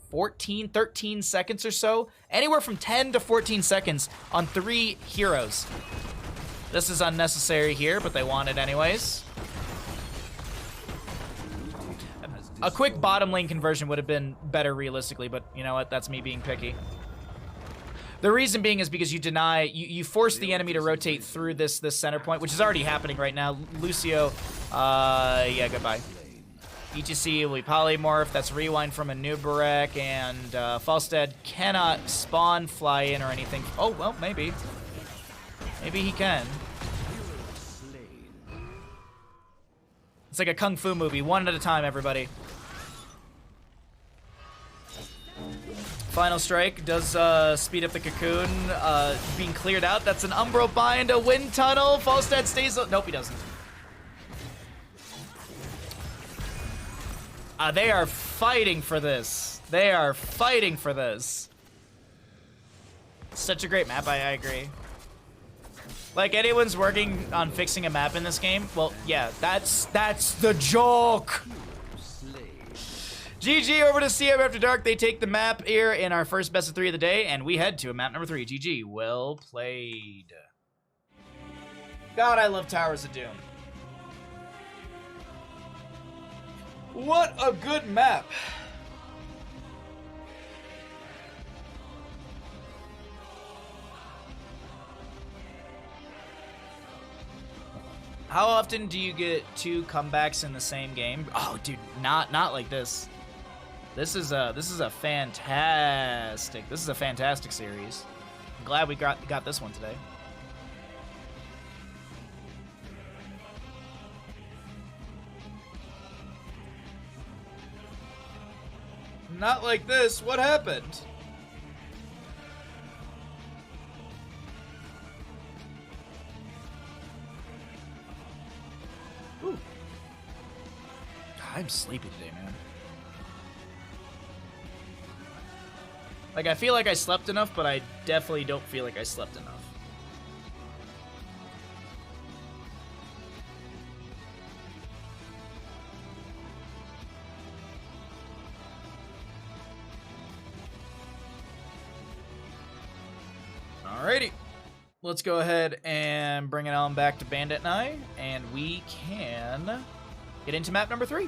14, 13 seconds or so? Anywhere from 10 to 14 seconds on 3 heroes. This is unnecessary here, but they want it anyways. A quick bottom lane conversion would have been better realistically, but you know what? That's me being picky. The reason being is because you force the enemy to rotate through this center point, which is already happening right now. Lucio, yeah, goodbye. ETC will be Polymorph. That's Rewind from Anubarak, and Falstead cannot spawn, fly in, or anything. Oh, well, maybe. Maybe he can. It's like a kung fu movie, one at a time, everybody. Final Strike does speed up the Cocoon being cleared out. That's an Umbro Bind, a Wind Tunnel. Falstead stays... Nope, he doesn't. They are fighting for this. They are fighting for this. Such a great map, I agree. Like, anyone's working on fixing a map in this game, well, yeah, that's the joke. GG over to CM After Dark. They take the map here in our first best of 3 of the day, and we head to map number 3. GG. Well played. God, I love Towers of Doom. What a good map. How often do you get 2 comebacks in the same game? Oh, dude, not like this. This is a fantastic series. I'm glad we got this one today. Not like this. What happened? Ooh. I'm sleepy today, man. Like, I feel like I slept enough, but I definitely don't feel like I slept enough. Alrighty. Let's go ahead and bring it on back to Bandit and I, and we can get into map number 3.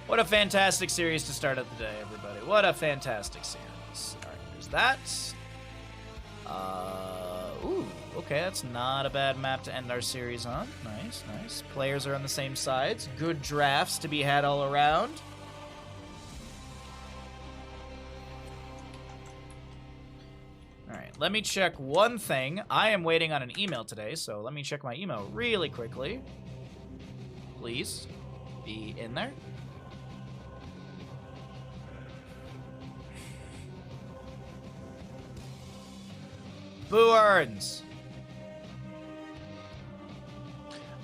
What a fantastic series to start out the day, everybody. What a fantastic series. Alright, there's that. Ooh, okay, that's not a bad map to end our series on. Nice, nice. Players are on the same sides. Good drafts to be had all around. Alright, let me check one thing. I am waiting on an email today, so let me check my email really quickly. Please be in there. Boo Earns.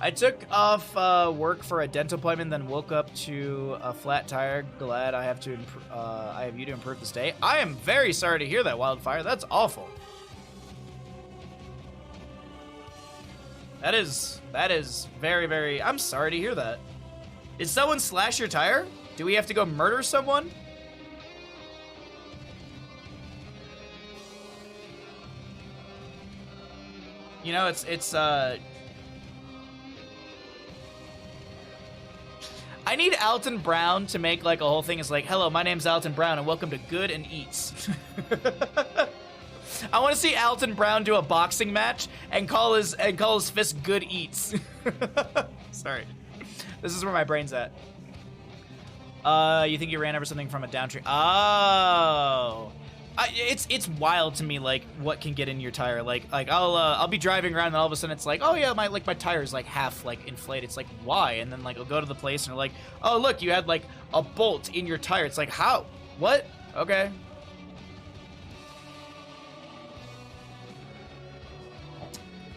I took off work for a dental appointment, then woke up to a flat tire. Glad I have to I have you to improve this day. I am very sorry to hear that, Wildfire. That's awful. That is very, very... I'm sorry to hear that. Did someone slash your tire? Do we have to go murder someone? You know, it's I need Alton Brown to make like a whole thing. It's like, hello, my name's Alton Brown and welcome to Good and Eats. I want to see Alton Brown do a boxing match and call his fist Good Eats. Sorry. This is where my brain's at. You think you ran over something from a down tree? Oh. It's wild to me, like, what can get in your tire. Like I'll be driving around and all of a sudden it's like, oh yeah, my tire's like half like inflated. It's like, why? And then like I'll go to the place and they're like, oh look, you had like a bolt in your tire. It's like, how? What? Okay.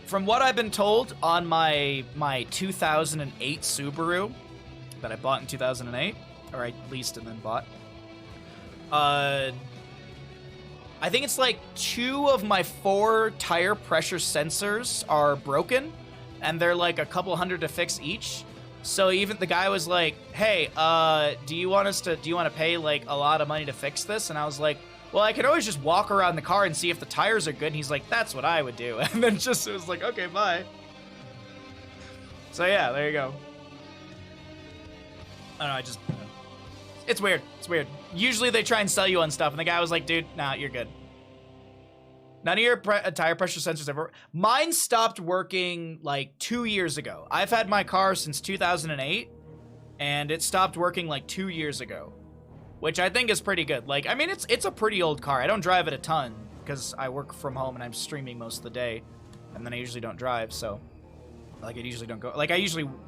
From what I've been told on my 2008 Subaru that I bought in 2008, or I leased and then bought, I think it's like 2 of my 4 tire pressure sensors are broken, and they're like a couple hundred to fix each. So even the guy was like, "Hey, do you want to pay like a lot of money to fix this?" And I was like, "Well, I could always just walk around the car and see if the tires are good." And he's like, "That's what I would do." And then it was like, "Okay, bye." So yeah, there you go. I don't know, it's weird. It's weird. Usually they try and sell you on stuff, and the guy was like, dude, nah, you're good. None of your tire pressure sensors ever... Mine stopped working like 2 years ago. I've had my car since 2008, and it stopped working like 2 years ago, which I think is pretty good. Like, I mean, it's a pretty old car. I don't drive it a ton, because I work from home and I'm streaming most of the day, and then I usually don't drive, so... Like, I usually don't go... Like,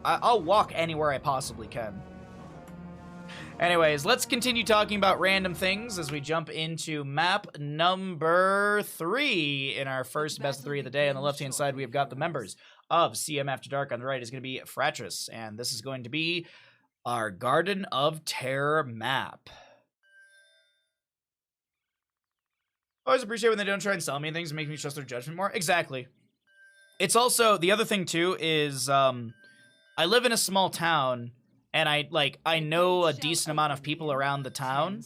I'll walk anywhere I possibly can. Anyways, let's continue talking about random things as we jump into map number 3 in our first best of 3 of the day. On the left-hand side, we have got the members of CM After Dark. On the right is going to be Fratres, and this is going to be our Garden of Terror map. Always appreciate when they don't try and sell me things and make me trust their judgment more. Exactly. It's also, the other thing too is, I live in a small town, and I know a decent amount of people around the town.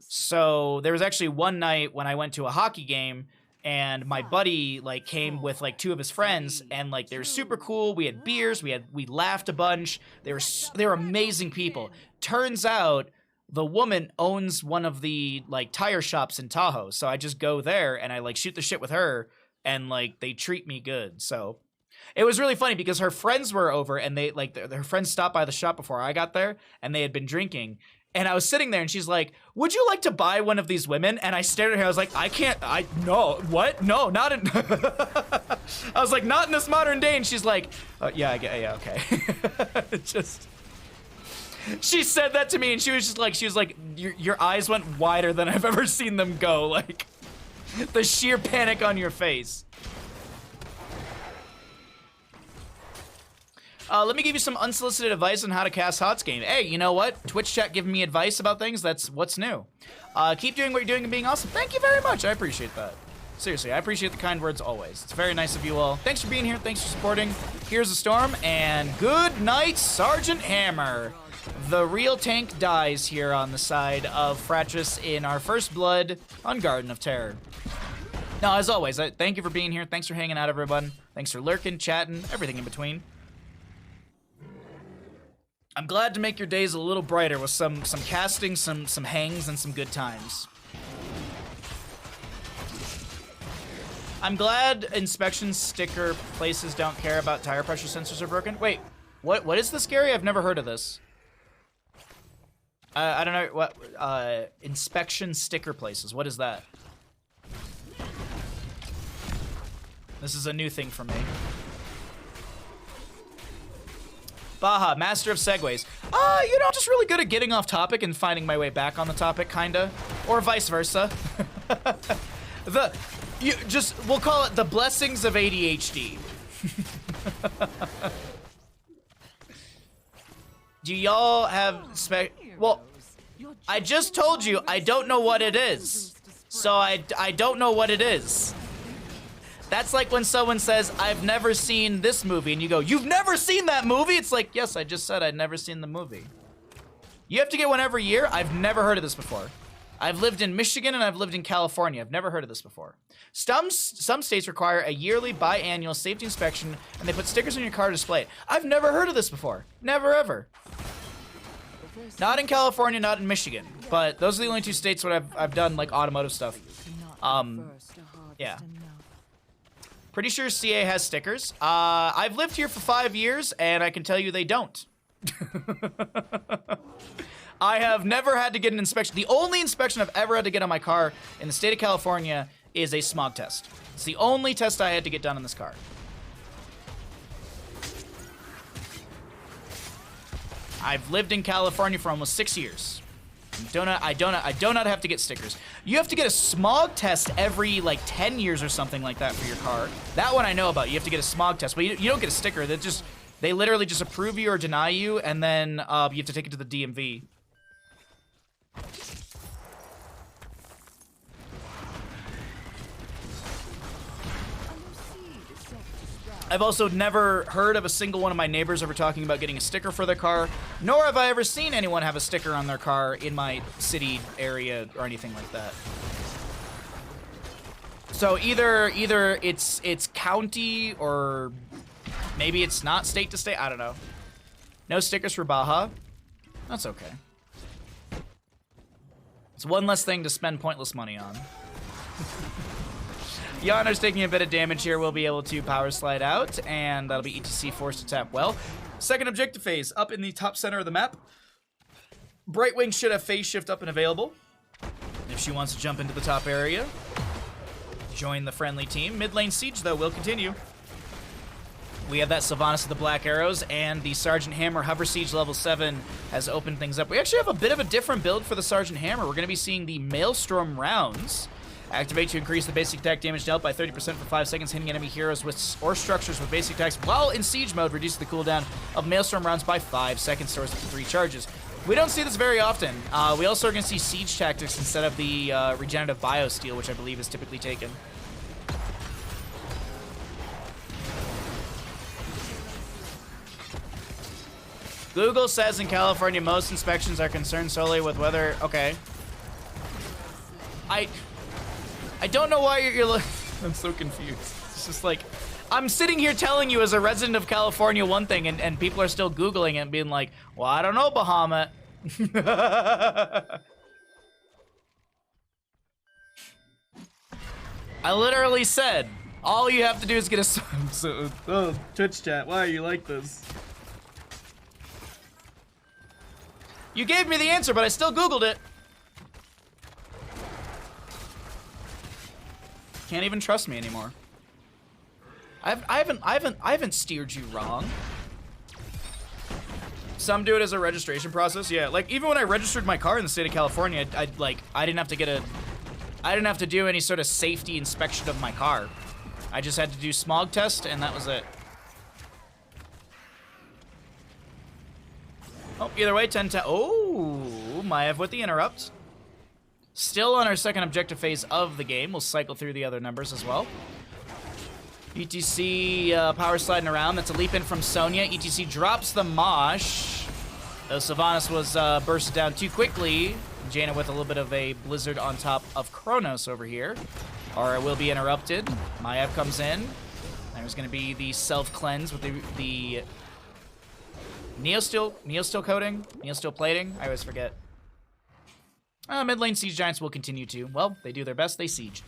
So there was actually one night when I went to a hockey game, and my buddy like came with like 2 of his friends, and like they were super cool. We had beers, we laughed a bunch. They were amazing people. Turns out the woman owns one of the like tire shops in Tahoe. So I just go there and I like shoot the shit with her, and like they treat me good. So it was really funny because her friends were over, and they like her friends stopped by the shop before I got there, and they had been drinking. And I was sitting there, and she's like, "Would you like to buy one of these women?" And I stared at her. I was like, no, what? No, not in. I was like, not in this modern day. And she's like, oh, yeah, okay. She said that to me, and she was like, your eyes went wider than I've ever seen them go. Like, the sheer panic on your face. Let me give you some unsolicited advice on how to cast HOTS game. Hey, you know what? Twitch chat giving me advice about things, that's what's new. Keep doing what you're doing and being awesome. Thank you very much. I appreciate that. Seriously, I appreciate the kind words always. It's very nice of you all. Thanks for being here. Thanks for supporting. Here's the storm, and good night, Sergeant Hammer. The real tank dies here on the side of Fratres in our first blood on Garden of Terror. Now, as always, thank you for being here. Thanks for hanging out, everyone. Thanks for lurking, chatting, everything in between. I'm glad to make your days a little brighter with some casting, some hangs, and some good times. I'm glad inspection sticker places don't care about tire pressure sensors are broken. Wait, what is this, Gary? I've never heard of this. I don't know what inspection sticker places. What is that? This is a new thing for me. Baha, master of segues. You know, just really good at getting off topic and finding my way back on the topic, kinda. Or vice versa. We'll call it the blessings of ADHD. Do y'all have well, I just told you I don't know what it is. So I don't know what it is. That's like when someone says, I've never seen this movie, and you go, you've never seen that movie? It's like, yes, I just said I'd never seen the movie. You have to get one every year? I've never heard of this before. I've lived in Michigan and I've lived in California. I've never heard of this before. Some states require a yearly biannual safety inspection, and they put stickers on your car to display it. I've never heard of this before. Never, ever. Not in California, not in Michigan. But those are the only two states where I've done, like, automotive stuff. Yeah. Pretty sure CA has stickers. I've lived here for 5 years, and I can tell you they don't. I have never had to get an inspection. The only inspection I've ever had to get on my car in the state of California is a smog test. It's the only test I had to get done on this car. I've lived in California for almost 6 years. I do not have to get stickers. You have to get a smog test every like 10 years or something like that for your car. That one I know about. You have to get a smog test, but you don't get a sticker. They literally just approve you or deny you, and then you have to take it to the DMV. I've also never heard of a single one of my neighbors ever talking about getting a sticker for their car, nor have I ever seen anyone have a sticker on their car in my city area or anything like that. So either it's county, or maybe it's not state to state. I don't know. No stickers for Baja. That's okay. It's one less thing to spend pointless money on. Yonder's taking a bit of damage here. We'll be able to power slide out, and that'll be ETC forced to tap well. Second objective phase, up in the top center of the map. Brightwing should have phase shift up and available if she wants to jump into the top area. Join the friendly team. Mid lane siege, though, will continue. We have that Sylvanas with the black arrows, and the Sergeant Hammer Hover Siege level 7 has opened things up. We actually have a bit of a different build for the Sergeant Hammer. We're going to be seeing the Maelstrom rounds. Activate to increase the basic attack damage dealt by 30% for 5 seconds, hitting enemy heroes or structures with basic attacks while in siege mode, reduces the cooldown of Maelstrom rounds by 5 seconds, stores up to 3 charges. We don't see this very often. We also are going to see siege tactics instead of the regenerative biosteel, which I believe is typically taken. Google says in California most inspections are concerned solely with whether... Okay. I don't know why you're I'm so confused. It's just like, I'm sitting here telling you as a resident of California one thing, and people are still Googling it and being like, well, I don't know, Bahamut. I literally said, all you have to do is get a... Oh, Twitch chat, why are you like this? You gave me the answer, but I still Googled it. Can't even trust me anymore. I haven't steered you wrong. Some do it as a registration process. Yeah, like even when I registered my car in the state of California, I didn't have to do any sort of safety inspection of my car. I just had to do smog test, and that was it. Oh, either way, 10-10. Oh, Maev with the interrupt. Still on our second objective phase of the game. We'll cycle through the other numbers as well. ETC power sliding around. That's a leap in from Sonya. ETC drops the Mosh. Though Sylvanas was bursted down too quickly. Jaina with a little bit of a blizzard on top of Kronos over here. Aura will be interrupted. Maev comes in. There's going to be the self-cleanse with the Neosteel coating? Neosteel plating? I always forget. Mid lane Siege Giants will continue to. Well, they do their best, they siege.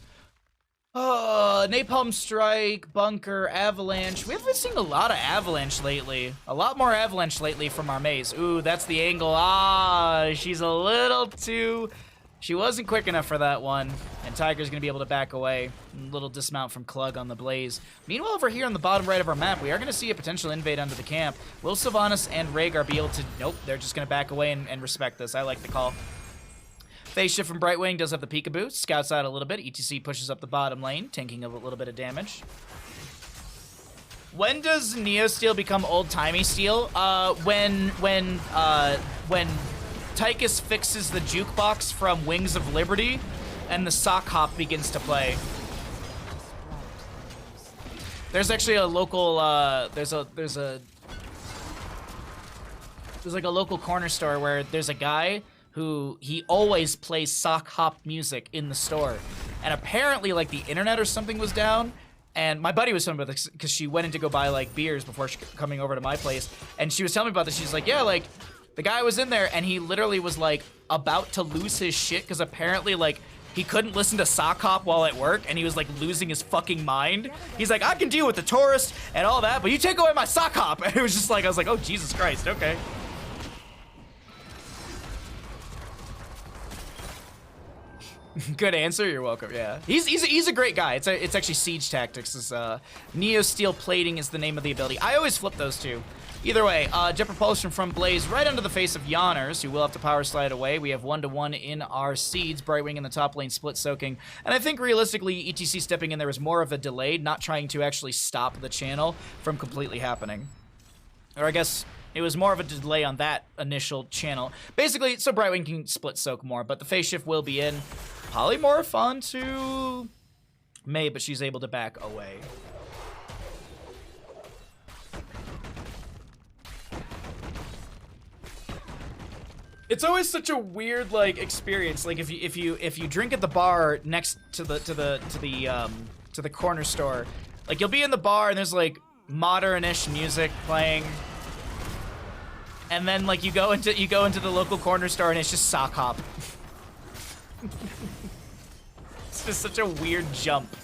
Napalm Strike, Bunker, Avalanche. We haven't been seeing a lot of Avalanche lately. A lot more Avalanche lately from our maze. Ooh, that's the angle. Ah, she's a little too... She wasn't quick enough for that one. And Tiger's going to be able to back away. A little dismount from Klug on the Blaze. Meanwhile, over here on the bottom right of our map, we are going to see a potential invade under the camp. Will Sylvanas and Rhaegar be able to... Nope, they're just going to back away and respect this. I like the call. Phase shift from Brightwing does have the peekaboo. Scouts out a little bit. ETC pushes up the bottom lane, tanking a little bit of damage. When does Neo Steel become old-timey Steel? When Tychus fixes the jukebox from Wings of Liberty, and the sock hop begins to play. There's actually a local, there's like a local corner store where there's a guy who, he always plays sock hop music in the store. And apparently, like, the internet or something was down, and my buddy was telling me about this because she went in to go buy, like, beers before coming over to my place, and she was telling me about this. She's like, yeah, like, the guy was in there, and he literally was, like, about to lose his shit because apparently, like, he couldn't listen to sock hop while at work, and he was, like, losing his fucking mind. He's like, I can deal with the tourist and all that, but you take away my sock hop. And it was just like, I was like, oh, Jesus Christ, okay. Good answer, you're welcome, yeah. He's a great guy. It's actually Siege Tactics. Is Neo Steel Plating is the name of the ability. I always flip those two. Either way, Jet Propulsion from Blaze right under the face of Yawners, who will have to power slide away. We have 1-to-1 in our seeds. Brightwing in the top lane, split soaking. And I think realistically, ETC stepping in there was more of a delay, not trying to actually stop the channel from completely happening. Or I guess it was more of a delay on that initial channel. Basically, so Brightwing can split soak more, but the phase shift will be in. Polymorph onto May, but she's able to back away. It's always such a weird like experience. Like if you drink at the bar next to the corner store, like you'll be in the bar and there's like modern-ish music playing, and then like you go into the local corner store and it's just sock hop. It's just such a weird jump.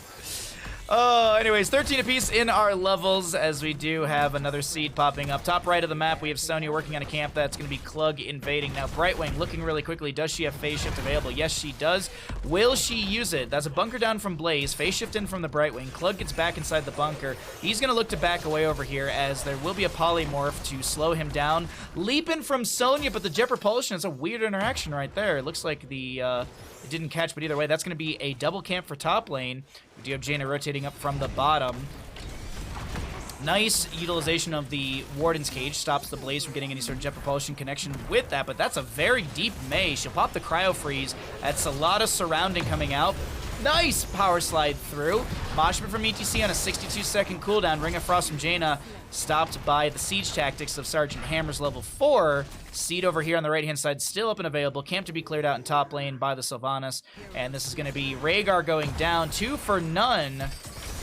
Anyways, 13 apiece in our levels as we do have another seed popping up. Top right of the map, we have Sonya working on a camp. That's going to be Klug invading. Now, Brightwing looking really quickly. Does she have phase shift available? Yes, she does. Will she use it? That's a bunker down from Blaze. Phase shift in from the Brightwing. Klug gets back inside the bunker. He's going to look to back away over here as there will be a polymorph to slow him down. Leap in from Sonya, but the Jet Propulsion is a weird interaction right there. It looks like the... it didn't catch, but either way, that's going to be a double camp for top lane. We do have Jaina rotating up from the bottom. Nice utilization of the Warden's Cage. Stops the Blaze from getting any sort of Jet Propulsion connection with that, but that's a very deep May. She'll pop the Cryo Freeze. That's a lot of surrounding coming out. Nice power slide through. Moshpit from ETC on a 62-second cooldown. Ring of Frost from Jaina stopped by the Siege Tactics of Sergeant Hammer's level 4. Seed over here on the right-hand side still up and available. Camp to be cleared out in top lane by the Sylvanas. And this is going to be Rhaegar going down. 2 for none.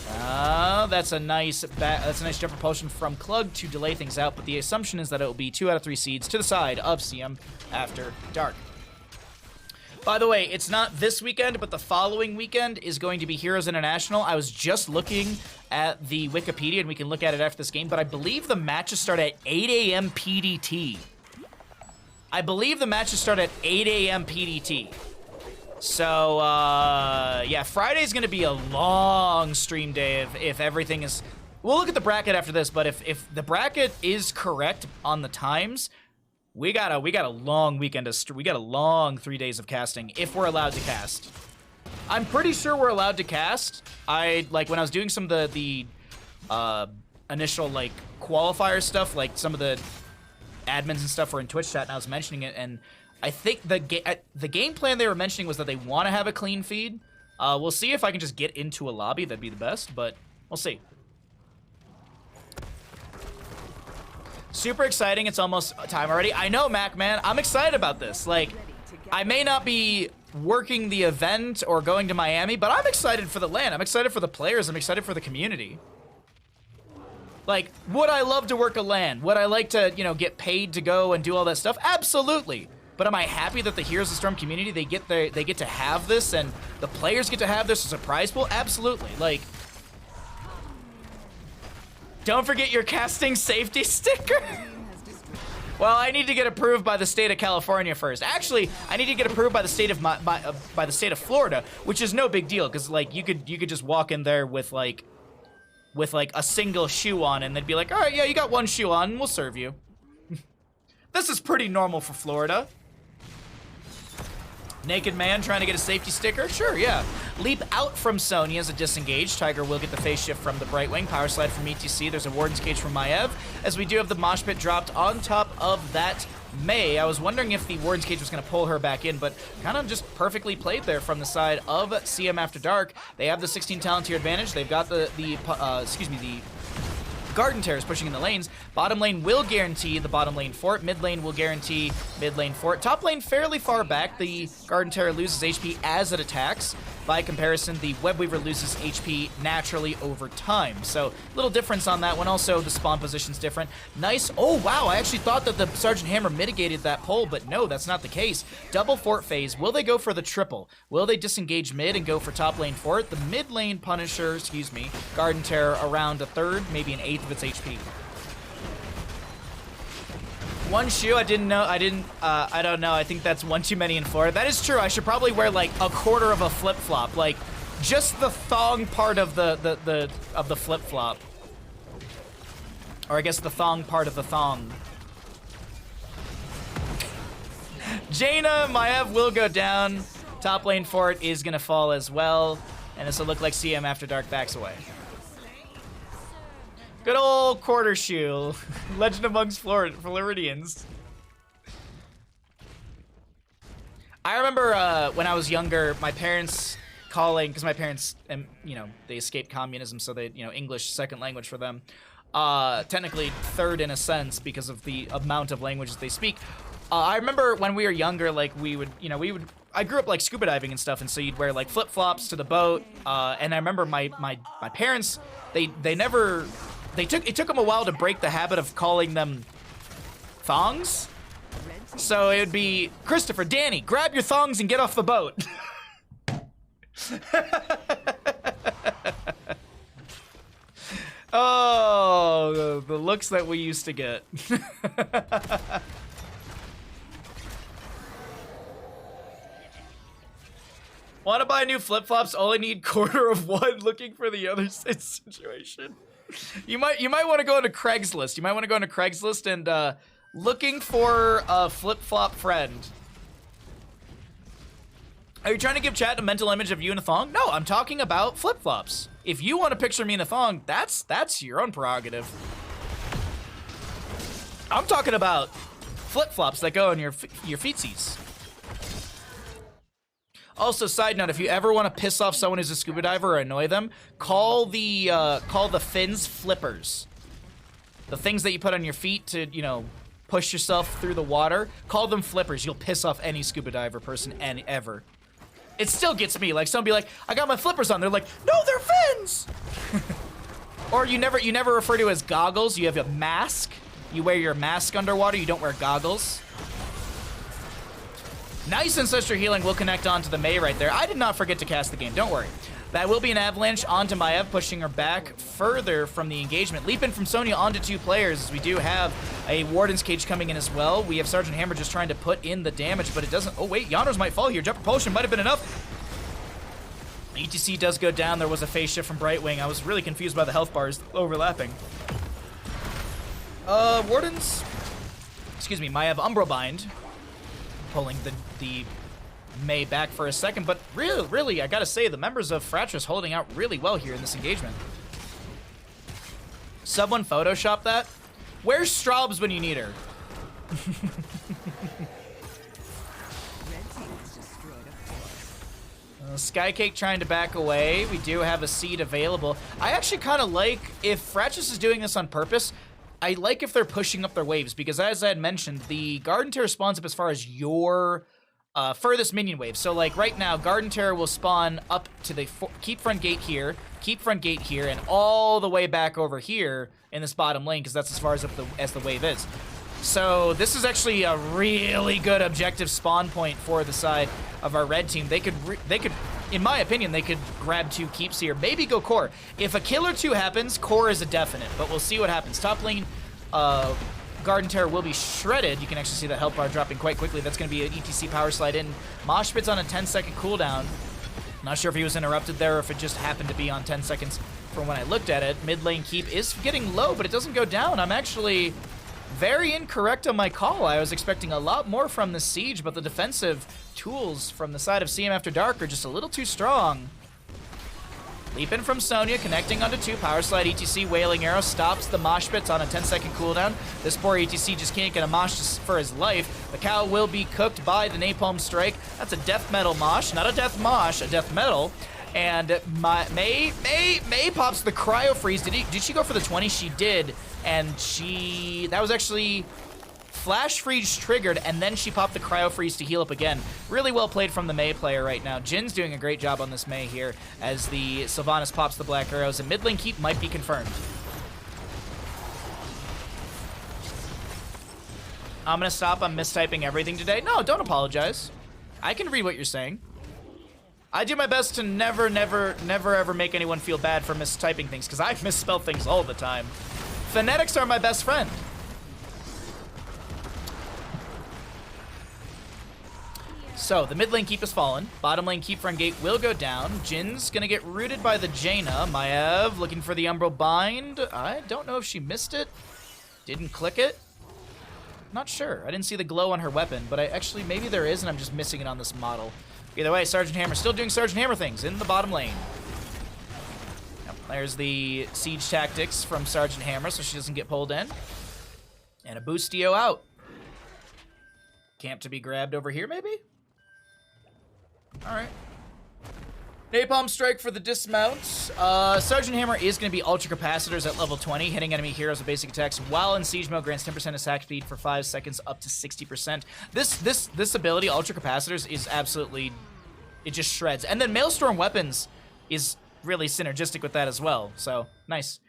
That's a nice Jet Propulsion from Klug to delay things out, but the assumption is that it will be 2 out of 3 seeds to the side of CM after dark. By the way, it's not this weekend, but the following weekend is going to be Heroes International. I was just looking at the Wikipedia, and we can look at it after this game, but I believe the matches start at 8 a.m. PDT. I believe the matches start at 8 a.m. PDT. So, yeah, Friday's going to be a long stream day if everything is... We'll look at the bracket after this, but if the bracket is correct on the times... We got a long weekend we got a long 3 days of casting if we're allowed to cast. I'm pretty sure we're allowed to cast. Like when I was doing some of the initial like qualifier stuff, like some of the admins and stuff were in Twitch chat and I was mentioning it, and I think the game plan they were mentioning was that they want to have a clean feed. We'll see if I can just get into a lobby. That'd be the best, but we'll see. Super exciting. It's almost time already. I know, Mac, man. I'm excited about this. Like, I may not be working the event or going to Miami, but I'm excited for the LAN. I'm excited for the players. I'm excited for the community. Like, would I love to work a LAN? Would I like to, you know, get paid to go and do all that stuff? Absolutely. But am I happy that the Heroes of Storm community, they get to have this and the players get to have this as a prize pool? Absolutely. Like, don't forget your casting safety sticker. Well, I need to get approved by the state of California first. Actually, I need to get approved by the state of by the state of Florida, which is no big deal because like you could just walk in there with like a single shoe on and they'd be like, all right, yeah, you got one shoe on, and we'll serve you. This is pretty normal for Florida. Naked Man trying to get a safety sticker? Sure, yeah. Leap out from Sony as a disengage. Tiger will get the phase shift from the Brightwing. Power slide from ETC. There's a Warden's Cage from Maiev. As we do have the Mosh Pit dropped on top of that Mei. I was wondering if the Warden's Cage was going to pull her back in, but kind of just perfectly played there from the side of CM After Dark. They have the 16 talent tier advantage. They've got the Garden Terrors pushing in the lanes. Bottom lane will guarantee the bottom lane fort. Mid lane will guarantee mid lane fort. Top lane fairly far back. The Garden Terror loses HP as it attacks. By comparison, the Web Weaver loses HP naturally over time. So, little difference on that one. Also, the spawn position's different. Nice. Oh, wow. I actually thought that the Sergeant Hammer mitigated that pull, but no, that's not the case. Double fort phase. Will they go for the triple? Will they disengage mid and go for top lane fort? The mid lane Punisher, Garden Terror around a third, maybe an eighth of its HP. One shoe, I don't know. I think that's one too many in Florida. That is true. I should probably wear like a quarter of a flip-flop, like just the thong part of the flip-flop. Or I guess the thong part of the thong. Jaina, Maiev will go down. Top lane fort is gonna fall as well. And this will look like CM After Dark backs away. Good old quarter shoe. Legend amongst Floridians. I remember when I was younger, my parents calling, because my parents, they escaped communism, so they, English second language for them. Technically third in a sense because of the amount of languages they speak. I remember when we were younger, like I grew up like scuba diving and stuff, and so you'd wear like flip-flops to the boat. And I remember my parents, it took them a while to break the habit of calling them thongs. So it would be, Christopher, Danny, grab your thongs and get off the boat. Oh, the looks that we used to get. Want to buy new flip-flops? Only need quarter of one. Looking for the other situation. You might want to go into Craigslist. You might want to go into Craigslist and looking for a flip-flop friend. Are you trying to give chat a mental image of you in a thong? No, I'm talking about flip-flops. If you want to picture me in a thong, that's your own prerogative. I'm talking about flip-flops that go on your feetsies. Also, side note, if you ever want to piss off someone who's a scuba diver or annoy them, call the fins flippers. The things that you put on your feet to, push yourself through the water, call them flippers. You'll piss off any scuba diver person ever. It still gets me. Like, someone be like, I got my flippers on. They're like, no, they're fins! Or you never refer to as goggles. You have a mask. You wear your mask underwater. You don't wear goggles. Nice Ancestral Healing will connect onto the Mei right there. I did not forget to cast the game. Don't worry. That will be an avalanche onto Maiev, pushing her back further from the engagement. Leap in from Sonya onto two players, as we do have a Warden's Cage coming in as well. We have Sergeant Hammer just trying to put in the damage, but it doesn't. Oh, wait. Yano's might fall here. Jump Propulsion might have been enough. ETC does go down. There was a phase shift from Brightwing. I was really confused by the health bars overlapping. Wardens. Maiev Umbral Bind. Pulling the Mei back for a second, but really, I gotta say, the members of Fratres holding out really well here in this engagement. Someone Photoshop that? Where's Straubs when you need her? Skycake trying to back away. We do have a seed available. I actually kind of like, if Fratres is doing this on purpose, I like if they're pushing up their waves, because as I had mentioned, the Garden Terror spawns up as far as your furthest minion wave. So like right now, Garden Terror will spawn up to the keep front gate here, and all the way back over here in this bottom lane, because that's as far as the wave is. So this is actually a really good objective spawn point for the side of our red team. They could, in my opinion, they could grab two keeps here, maybe go core. If a kill or two happens, core is a definite, but we'll see what happens. Top lane, Garden Terror will be shredded. You can actually see the health bar dropping quite quickly. That's going to be an ETC power slide in. Mosh Pit's on a 10-second cooldown. Not sure if he was interrupted there or if it just happened to be on 10 seconds from when I looked at it. Mid lane keep is getting low, but it doesn't go down. I'm actually Very incorrect on my call. I was expecting a lot more from the Siege, but the defensive tools from the side of CM After Dark are just a little too strong. Leap in from Sonya, connecting onto 2. Power Slide ETC, Wailing Arrow stops the mosh pits on a 10-second cooldown. This poor ETC just can't get a mosh for his life. The cow will be cooked by the Napalm Strike. That's a death metal mosh, not a death mosh, a death metal. And May pops the Cryo Freeze. Did she go for the 20? She did, and that was actually Flash Freeze triggered, and then she popped the Cryo Freeze to heal up again. Really well played from the Mei player right now. Jin's doing a great job on this Mei here as the Sylvanas pops the Black Arrows, and mid lane keep might be confirmed. I'm gonna stop. I'm mistyping everything today. No, don't apologize. I can read what you're saying. I do my best to never ever make anyone feel bad for mistyping things, because I misspell things all the time. Phonetics are my best friend. So, the mid lane keep has fallen. Bottom lane keep front gate will go down. Jin's gonna get rooted by the Jaina. Maiev looking for the Umbral Bind. I don't know if she missed it. Didn't click it. Not sure. I didn't see the glow on her weapon, but maybe there is, and I'm just missing it on this model. Either way, Sergeant Hammer still doing Sergeant Hammer things in the bottom lane. Yep, there's the siege tactics from Sergeant Hammer, so she doesn't get pulled in. And a Boostio out. Camp to be grabbed over here, maybe? Alright. Napalm Strike for the dismount. Sergeant Hammer is going to be Ultra Capacitors at level 20, hitting enemy heroes with basic attacks while in siege mode, grants 10% attack speed for 5 seconds up to 60%. This ability, Ultra Capacitors, is absolutely... it just shreds. And then Maelstrom Weapons is really synergistic with that as well, so nice.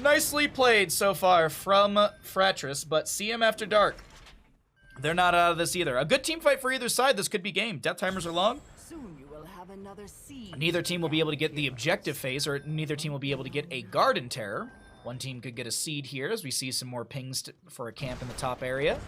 Nicely played so far from Fratres, but CM After Dark, they're not out of this either. A good team fight for either side. This could be game. Death timers are long. Soon you will have another seed. Neither team will be able to get the objective phase, or neither team will be able to get a Garden Terror. One team could get a seed here as we see some more pings for a camp in the top area.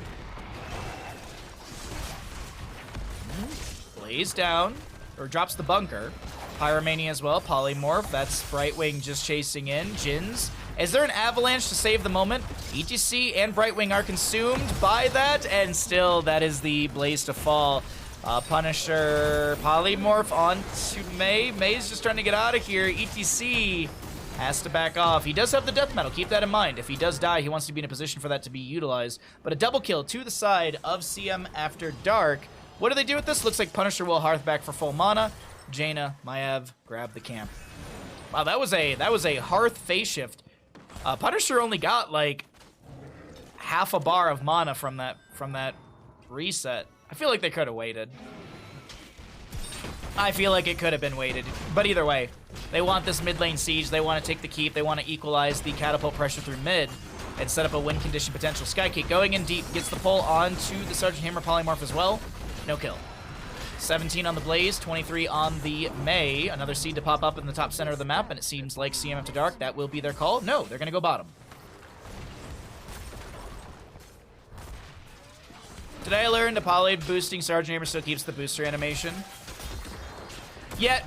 Blaze down, or drops the bunker. Pyromania as well, Polymorph. That's Brightwing just chasing in. Jin's. Is there an avalanche to save the moment? ETC and Brightwing are consumed by that, and still that is the Blaze to fall. Punisher, Polymorph onto Mei. Mei's just trying to get out of here. ETC has to back off. He does have the death metal, keep that in mind. If he does die, he wants to be in a position for that to be utilized. But a double kill to the side of CM After Dark. What do they do with this? Looks like Punisher will hearth back for full mana. Jaina, Maiev, grab the camp. Wow, that was a hearth phase shift. Punisher only got like half a bar of mana from that reset. I feel like they could have waited. I feel like it could have been waited. But either way, they want this mid lane siege. They want to take the keep. They want to equalize the catapult pressure through mid and set up a win condition potential. Skykick going in deep, gets the pull onto the Sergeant Hammer Polymorph as well. No kill. 17 on the Blaze, 23 on the Mei. Another seed to pop up in the top center of the map, and it seems like CM After Dark, that will be their call. No, they're going to go bottom. Today I learned a poly boosting Sergeant Hammer still keeps the booster animation. Yet,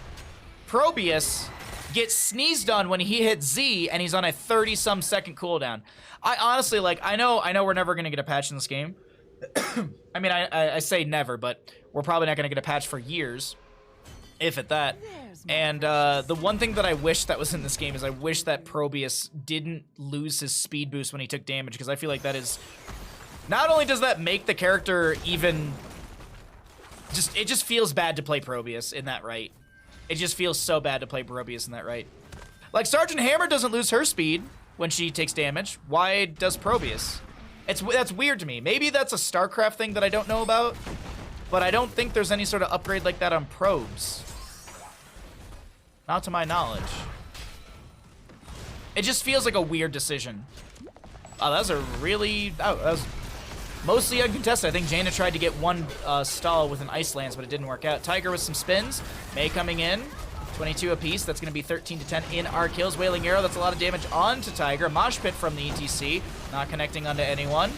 Probius gets sneezed on when he hits Z, and he's on a 30-some second cooldown. I honestly, I know we're never going to get a patch in this game. I mean, I say never, but we're probably not going to get a patch for years, if at that. And the one thing that I wish that was in this game is I wish that Probius didn't lose his speed boost when he took damage, because I feel like that is... not only does that make the character even... it just feels bad to play Probius in that right. It just feels so bad to play Probius in that right. Like, Sergeant Hammer doesn't lose her speed when she takes damage. Why does Probius? That's weird to me. Maybe that's a StarCraft thing that I don't know about, but I don't think there's any sort of upgrade like that on probes. Not to my knowledge. It just feels like a weird decision. Oh, that was a really... oh, that was mostly uncontested. I think Jaina tried to get one stall with an Ice Lance, but it didn't work out. Tiger with some spins. Mei coming in. 22 apiece. That's going to be 13 to 10 in our kills. Wailing Arrow, that's a lot of damage onto Tiger. Mosh Pit from the ETC, not connecting onto anyone.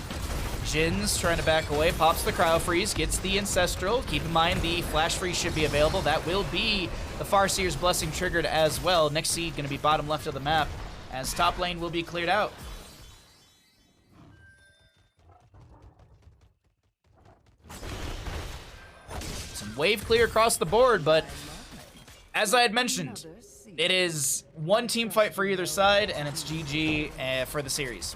Jin's trying to back away, pops the Cryo Freeze, gets the Ancestral. Keep in mind the Flash Freeze should be available. That will be the Farseer's Blessing triggered as well. Next seed going to be bottom left of the map as top lane will be cleared out. wave clear across the board, but as I had mentioned, it is one team fight for either side, and it's GG for the series.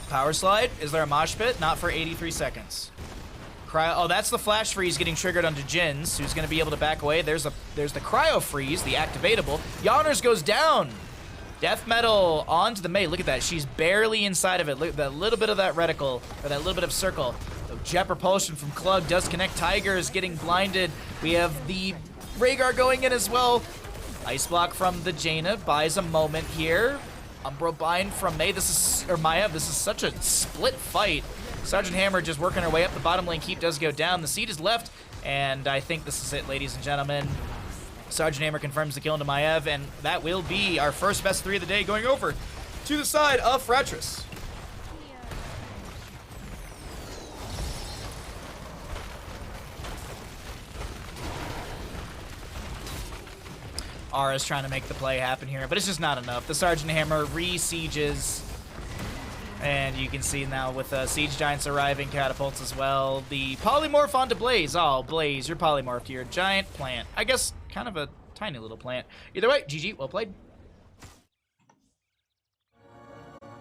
Power slide. Is there a mosh pit? Not for 83 seconds. Oh, that's the flash freeze getting triggered onto Jins, who's going to be able to back away. There's the cryo freeze, the activatable. Yonners goes down. Death metal onto the Mei. Look at that. She's barely inside of it. Look at that little bit of that reticle, or that little bit of circle. So jet propulsion from Klug does connect. Tiger is getting blinded. We have the Rhaegar going in as well. Ice block from the Jaina buys a moment here. Umbro bind from Mei. Maya. This is such a split fight. Sergeant Hammer just working her way up the bottom lane. Keep does go down. The seed is left, and I think this is it, ladies and gentlemen. Sergeant Hammer confirms the kill into Maev, and that will be our first best 3 of the day, going over to the side of Fratres. Ara's trying to make the play happen here, but it's just not enough. The Sergeant Hammer re-sieges. And you can see now with Siege Giants arriving, catapults as well. The polymorph onto Blaze. Oh, Blaze, you're polymorphed. You're a giant plant. I guess kind of a tiny little plant. Either way, GG, well played.